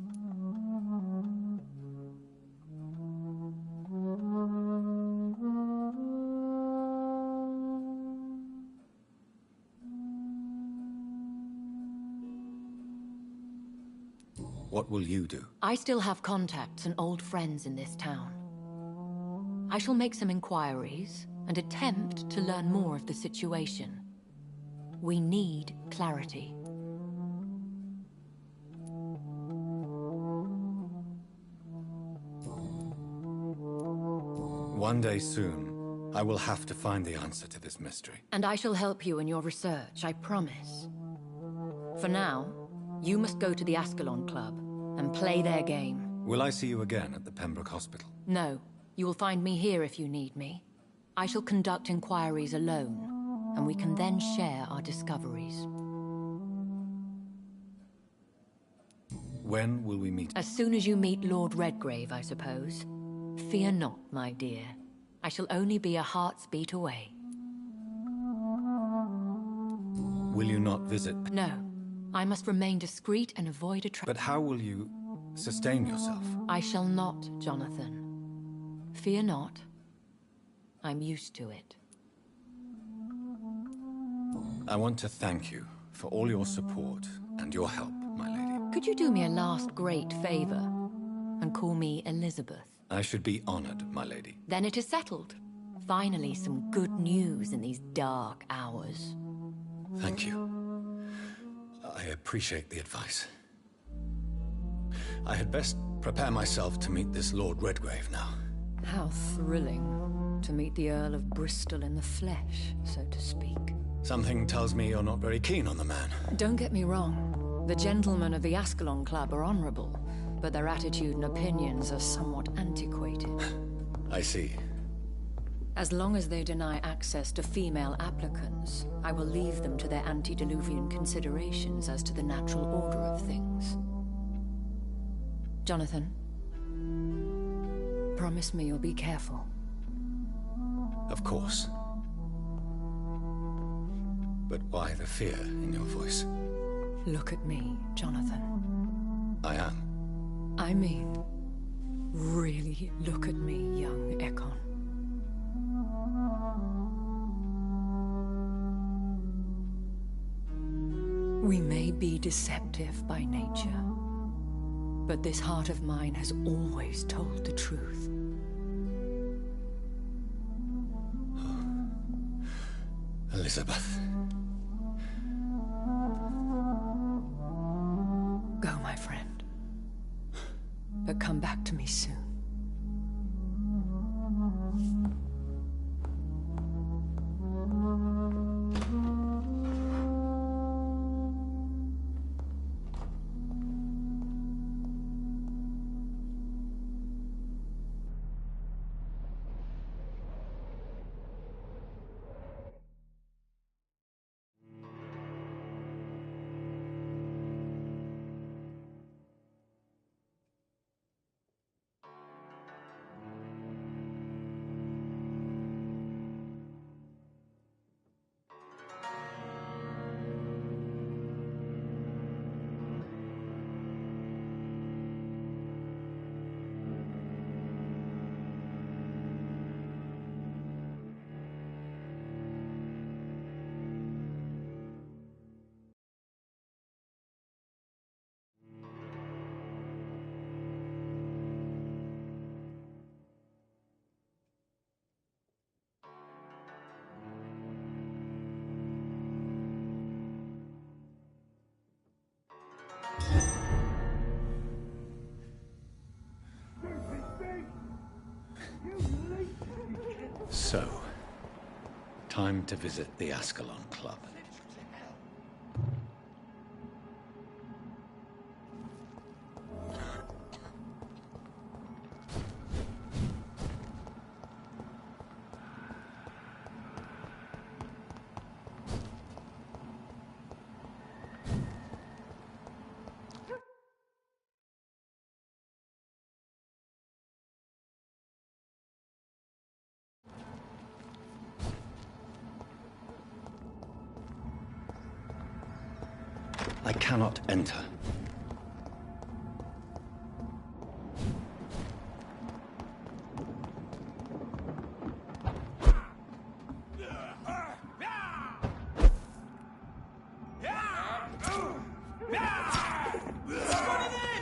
What will you do? I still have contacts and old friends in this town. I shall make some inquiries and attempt to learn more of the situation. We need clarity. One day soon, I will have to find the answer to this mystery. And I shall help you in your research, I promise. For now, you must go to the Ascalon Club and play their game. Will I see you again at the Pembroke Hospital? No. You will find me here if you need me. I shall conduct inquiries alone, and we can then share our discoveries. When will we meet? As soon as you meet Lord Redgrave, I suppose. Fear not, my dear. I shall only be a heart's beat away. Will you not visit? No. I must remain discreet and avoid attraction. But how will you sustain yourself? I shall not, Jonathan. Fear not. I'm used to it. I want to thank you for all your support and your help, my lady. Could you do me a last great favor and call me Elizabeth? I should be honored, my lady. Then it is settled. Finally, some good news in these dark hours. Thank you. I appreciate the advice. I had best prepare myself to meet this Lord Redgrave now. How thrilling to meet the Earl of Bristol in the flesh, so to speak. Something tells me you're not very keen on the man. Don't get me wrong. The gentlemen of the Ascalon Club are honorable, but their attitude and opinions are somewhat antiquated. I see. As long as they deny access to female applicants, I will leave them to their antediluvian considerations as to the natural order of things. Jonathan, promise me you'll be careful. Of course. But why the fear in your voice? Look at me, Jonathan. I am. I mean, really look at me, young Ekon. We may be deceptive by nature, but this heart of mine has always told the truth. Elizabeth. Go, my friend. But come back to me soon. So, time to visit the Ascalon Club. I cannot enter.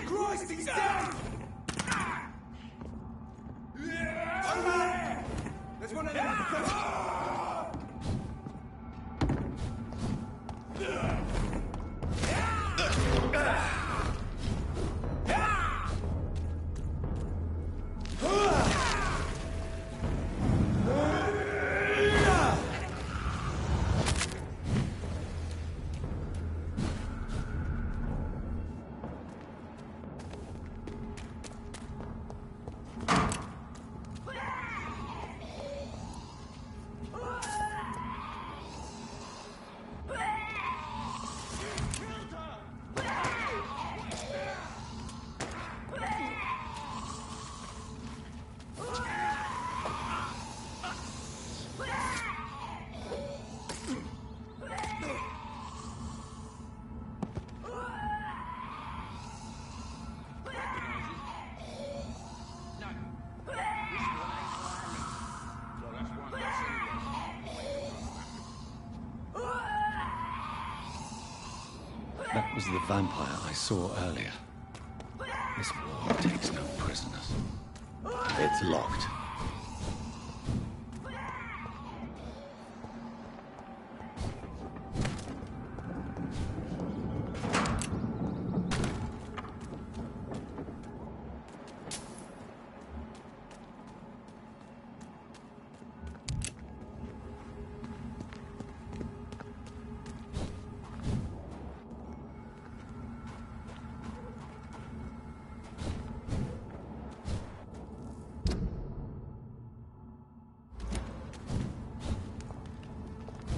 Christ, he's dead! There's one of them! That was the vampire I saw earlier. This wall takes no prisoners. It's locked.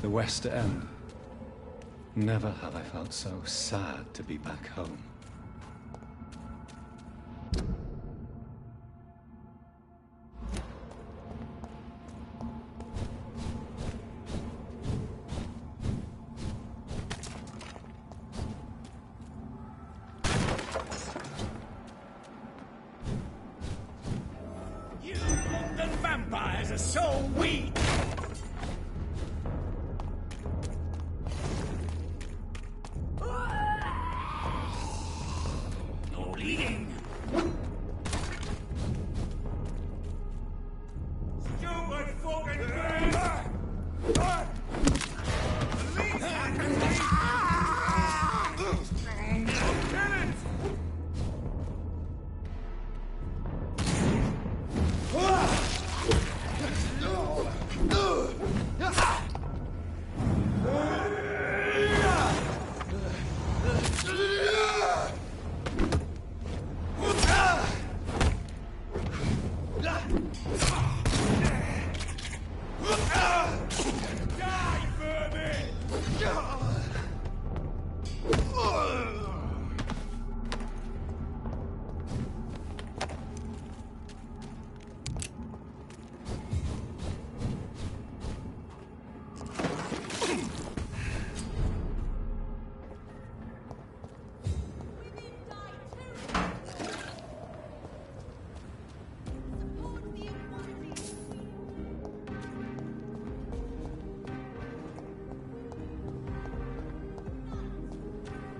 The West End. Never have I felt so sad to be back home. You London vampires are so weak! No bleeding! Stupid fucking thing!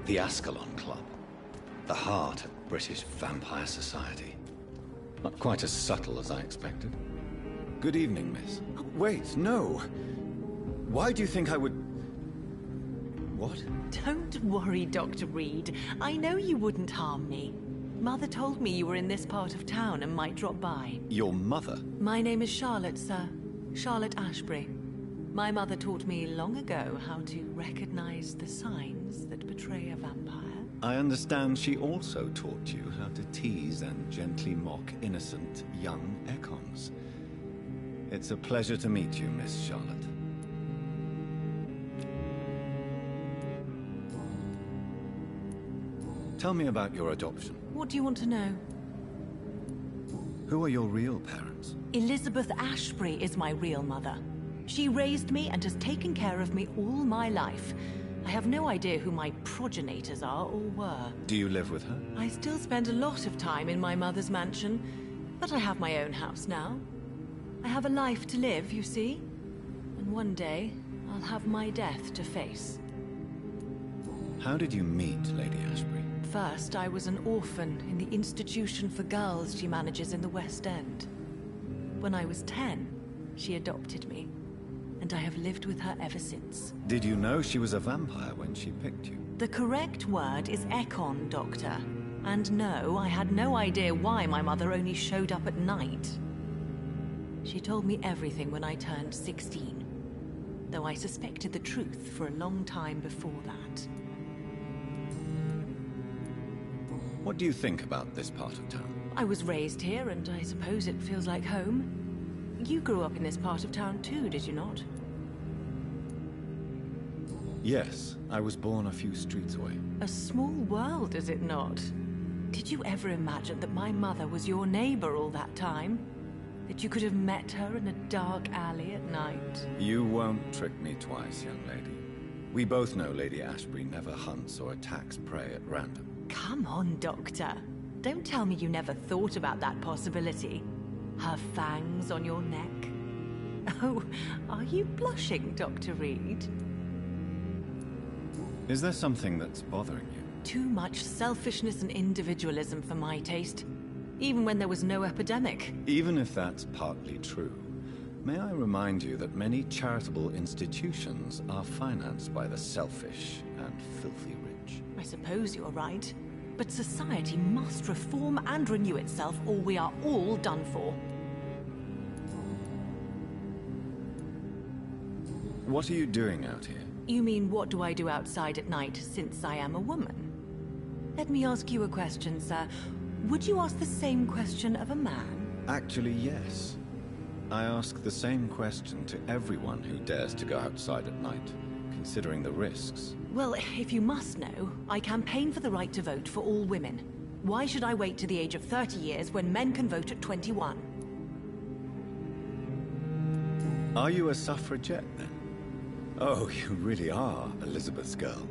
The Ascalon Club. The heart of British vampire society. Not quite as subtle as I expected. Good evening, miss. Wait, no. Why do you think I would... What? Don't worry, Dr. Reed. I know you wouldn't harm me. Mother told me you were in this part of town and might drop by. Your mother? My name is Charlotte, sir. Charlotte Ashbury. My mother taught me long ago how to recognize the signs that betray a vampire. I understand she also taught you how to tease and gently mock innocent young Ekons. It's a pleasure to meet you, Miss Charlotte. Tell me about your adoption. What do you want to know? Who are your real parents? Elizabeth Ashbury is my real mother. She raised me and has taken care of me all my life. I have no idea who my progenitors are or were. Do you live with her? I still spend a lot of time in my mother's mansion, but I have my own house now. I have a life to live, you see. And one day, I'll have my death to face. How did you meet Lady Ashbury? First, I was an orphan in the institution for girls she manages in the West End. When I was 10, she adopted me, and I have lived with her ever since. Did you know she was a vampire when she picked you? The correct word is Ekon, Doctor. And no, I had no idea why my mother only showed up at night. She told me everything when I turned 16, though I suspected the truth for a long time before that. What do you think about this part of town? I was raised here, and I suppose it feels like home. You grew up in this part of town too, did you not? Yes, I was born a few streets away. A small world, is it not? Did you ever imagine that my mother was your neighbor all that time? That you could have met her in a dark alley at night? You won't trick me twice, young lady. We both know Lady Ashbury never hunts or attacks prey at random. Come on, Doctor. Don't tell me you never thought about that possibility. Her fangs on your neck. Oh, are you blushing, Dr. Reed? Is there something that's bothering you? Too much selfishness and individualism for my taste. Even when there was no epidemic. Even if that's partly true, may I remind you that many charitable institutions are financed by the selfish and filthy rich. I suppose you're right. But society must reform and renew itself, or we are all done for. What are you doing out here? You mean, what do I do outside at night since I am a woman? Let me ask you a question, sir. Would you ask the same question of a man? Actually, yes. I ask the same question to everyone who dares to go outside at night, considering the risks. Well, if you must know, I campaign for the right to vote for all women. Why should I wait to the age of 30 years when men can vote at 21? Are you a suffragette, then? Oh, you really are Elizabeth's girl.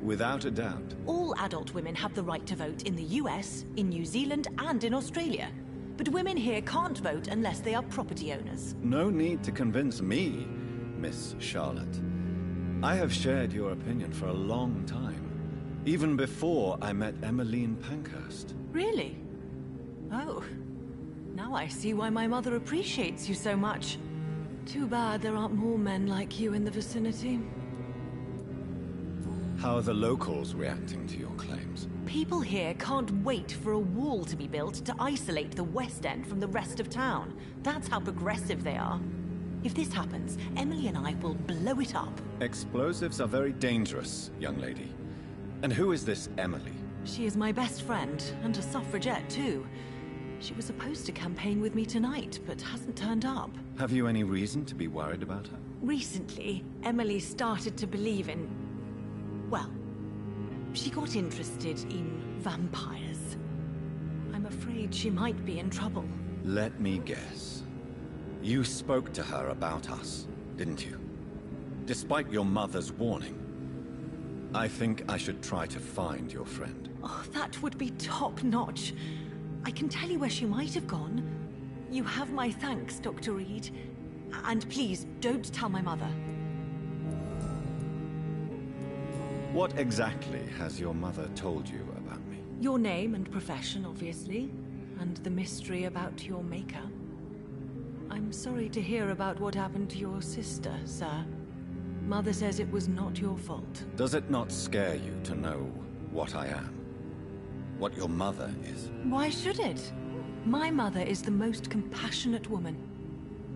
Without a doubt. All adult women have the right to vote in the US, in New Zealand, and in Australia. But women here can't vote unless they are property owners. No need to convince me, Miss Charlotte. I have shared your opinion for a long time. Even before I met Emmeline Pankhurst. Really? Oh. Now I see why my mother appreciates you so much. Too bad there aren't more men like you in the vicinity. How are the locals reacting to your claims? People here can't wait for a wall to be built to isolate the West End from the rest of town. That's how progressive they are. If this happens, Emily and I will blow it up. Explosives are very dangerous, young lady. And who is this Emily? She is my best friend, and a suffragette too. She was supposed to campaign with me tonight, but hasn't turned up. Have you any reason to be worried about her? Recently, Emily started to believe in... well, she got interested in vampires. I'm afraid she might be in trouble. Let me guess. You spoke to her about us, didn't you? Despite your mother's warning. I think I should try to find your friend. Oh, that would be top-notch. I can tell you where she might have gone. You have my thanks, Dr. Reed. And please, don't tell my mother. What exactly has your mother told you about me? Your name and profession, obviously. And the mystery about your maker. I'm sorry to hear about what happened to your sister, sir. Mother says it was not your fault. Does it not scare you to know what I am? What your mother is? Why should it? My mother is the most compassionate woman.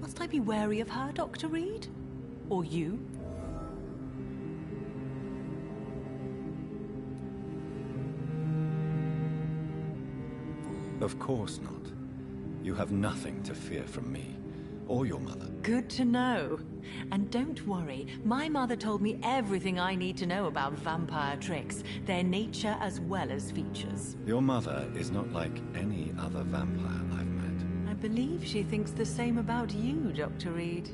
Must I be wary of her, Dr. Reed? Or you? Of course not. You have nothing to fear from me, or your mother. Good to know. And don't worry, my mother told me everything I need to know about vampire tricks, their nature as well as features. Your mother is not like any other vampire I've met. I believe she thinks the same about you, Dr. Reed.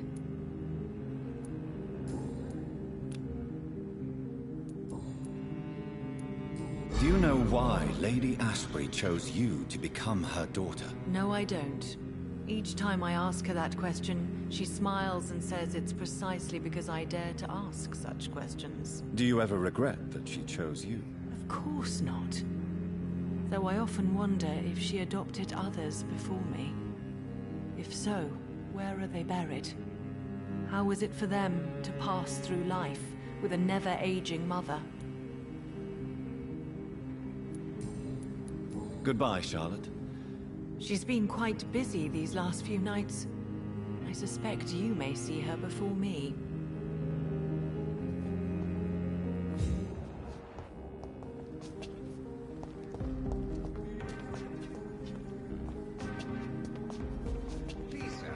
Do you know why Lady Ashbury chose you to become her daughter? No, I don't. Each time I ask her that question, she smiles and says it's precisely because I dare to ask such questions. Do you ever regret that she chose you? Of course not. Though I often wonder if she adopted others before me. If so, where are they buried? How was it for them to pass through life with a never-aging mother? Goodbye, Charlotte. She's been quite busy these last few nights. I suspect you may see her before me. Please, sir.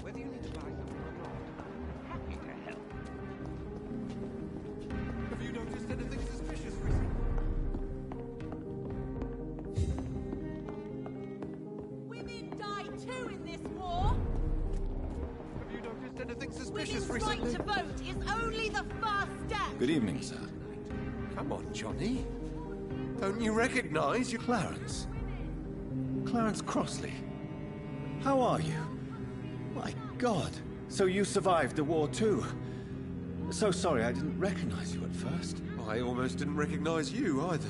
Whether you need to buy something or not, I'm happy to help. Have you noticed anything suspicious recently? Women die too in this war. Have you noticed anything Women's suspicious right recently? to vote is only the first step. Good evening, sir. Come on, Johnny. Don't you recognize you? Clarence. Clarence Crossley. How are you? My God. So you survived the war too. So sorry I didn't recognize you at first. I almost didn't recognize you either.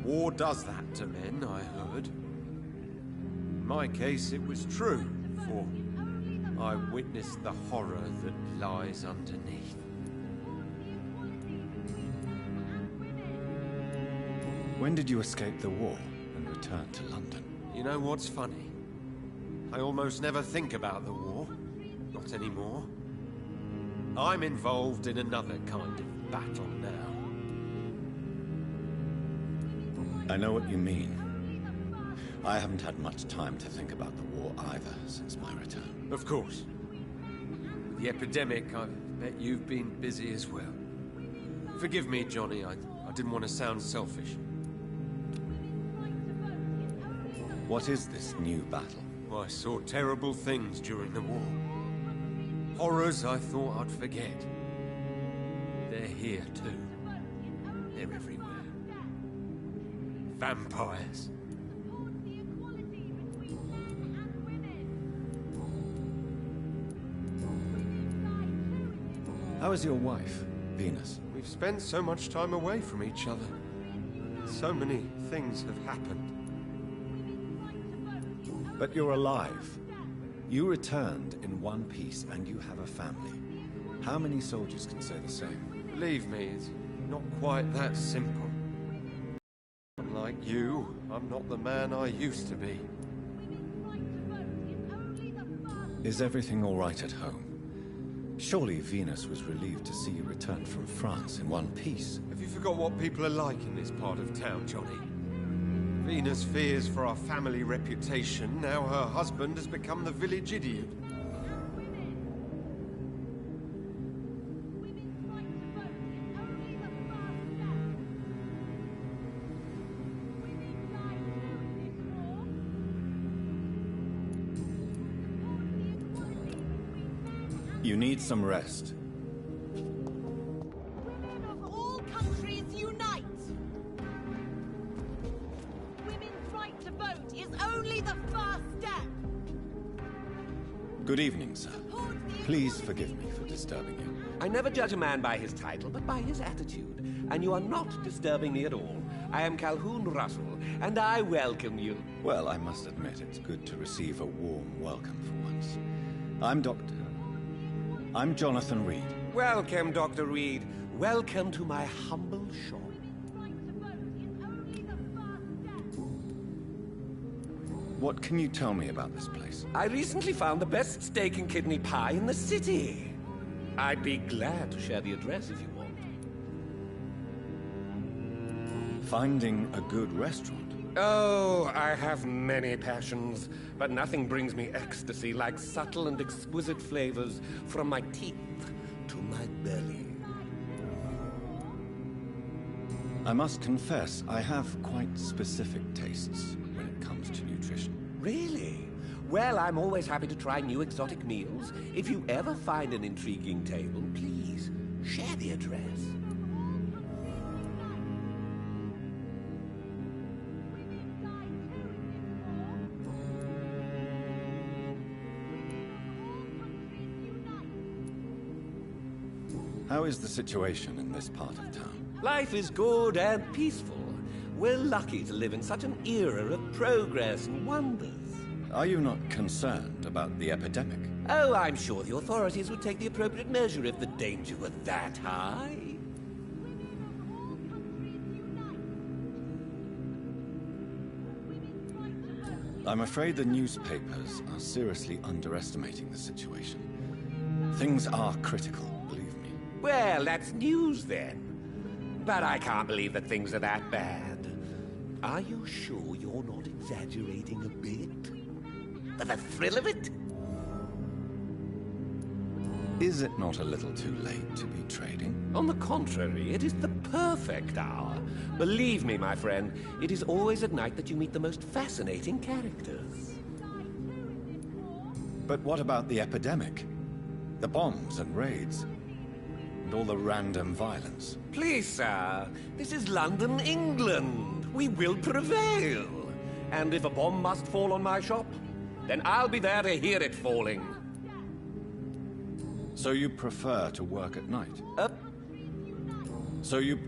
War does that to men, I heard. In my case, it was true, for I witnessed the horror that lies underneath. When did you escape the war and return to London? You know what's funny? I almost never think about the war. Not anymore. I'm involved in another kind of battle now. I know what you mean. I haven't had much time to think about the war either since my return. Of course. With the epidemic, I bet you've been busy as well. Forgive me, Johnny, I didn't want to sound selfish. What is this new battle? I saw terrible things during the war. Horrors I thought I'd forget. They're here too. They're everywhere. Vampires. How is your wife, Venus? We've spent so much time away from each other. So many things have happened. But you're alive. You returned in one piece and you have a family. How many soldiers can say the same? Believe me, it's not quite that simple. Unlike you, I'm not the man I used to be. Is everything all right at home? Surely Venus was relieved to see you return from France in one piece. Have you forgot what people are like in this part of town, Johnny? Venus fears for our family reputation. Now her husband has become the village idiot. You need some rest. Women of all countries unite! Women's right to vote is only the first step! Good evening, sir. Please forgive me for disturbing you. I never judge a man by his title, but by his attitude. And you are not disturbing me at all. I am Calhoun Russell, and I welcome you. Well, I must admit it's good to receive a warm welcome for once. I'm Jonathan Reed. Welcome, Dr. Reed. Welcome to my humble shop. What can you tell me about this place? I recently found the best steak and kidney pie in the city. I'd be glad to share the address if you want. Finding a good restaurant? Oh, I have many passions, but nothing brings me ecstasy like subtle and exquisite flavors from my teeth to my belly. I must confess, I have quite specific tastes when it comes to nutrition. Really? Well, I'm always happy to try new exotic meals. If you ever find an intriguing table, please share the address. How is the situation in this part of town? Life is good and peaceful. We're lucky to live in such an era of progress and wonders. Are you not concerned about the epidemic? Oh, I'm sure the authorities would take the appropriate measure if the danger were that high. I'm afraid the newspapers are seriously underestimating the situation. Things are critical, believe me. Well, that's news then. But I can't believe that things are that bad. Are you sure you're not exaggerating a bit? For the thrill of it? Is it not a little too late to be trading? On the contrary, it is the perfect hour. Believe me, my friend, it is always at night that you meet the most fascinating characters. But what about the epidemic? The bombs and raids? And all the random violence? Please, sir, this is London, England. We will prevail. And if a bomb must fall on my shop, then I'll be there to hear it falling. So you prefer to work at night?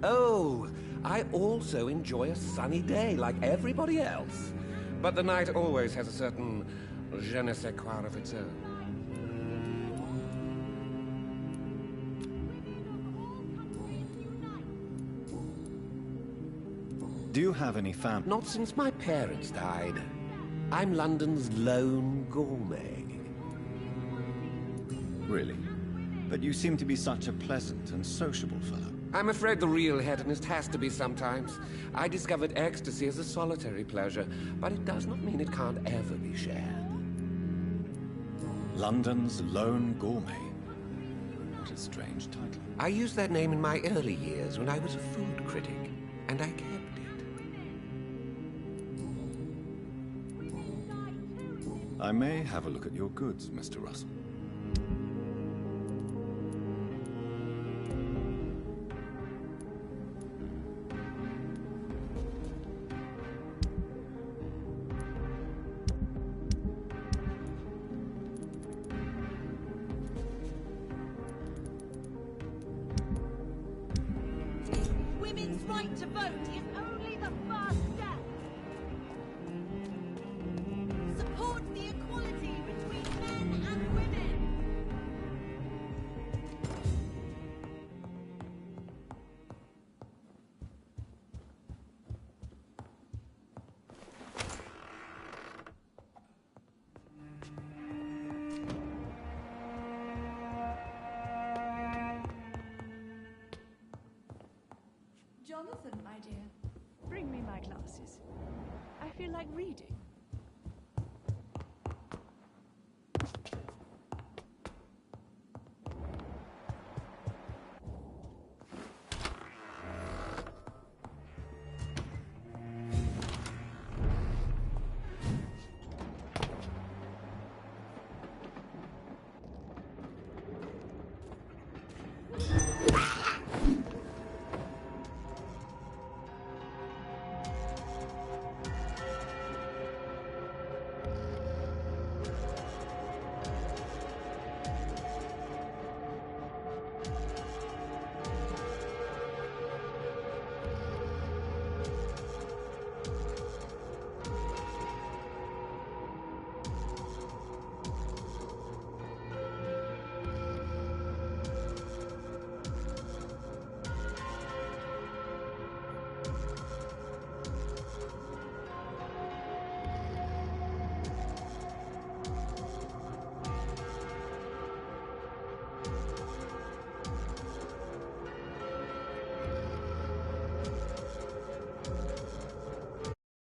Oh, I also enjoy a sunny day like everybody else. But the night always has a certain je ne sais quoi of its own. Do you have any family? Not since my parents died. I'm London's lone gourmet. Really? But you seem to be such a pleasant and sociable fellow. I'm afraid the real hedonist has to be sometimes. I discovered ecstasy as a solitary pleasure, but it does not mean it can't ever be shared. London's Lone Gourmet. What a strange title. I used that name in my early years when I was a food critic, and I kept it. I may have a look at your goods, Mr. Russell. Women's right to vote is only the first step. Support the equality between men and women. Jonathan, my dear, bring me my glasses. I feel like reading.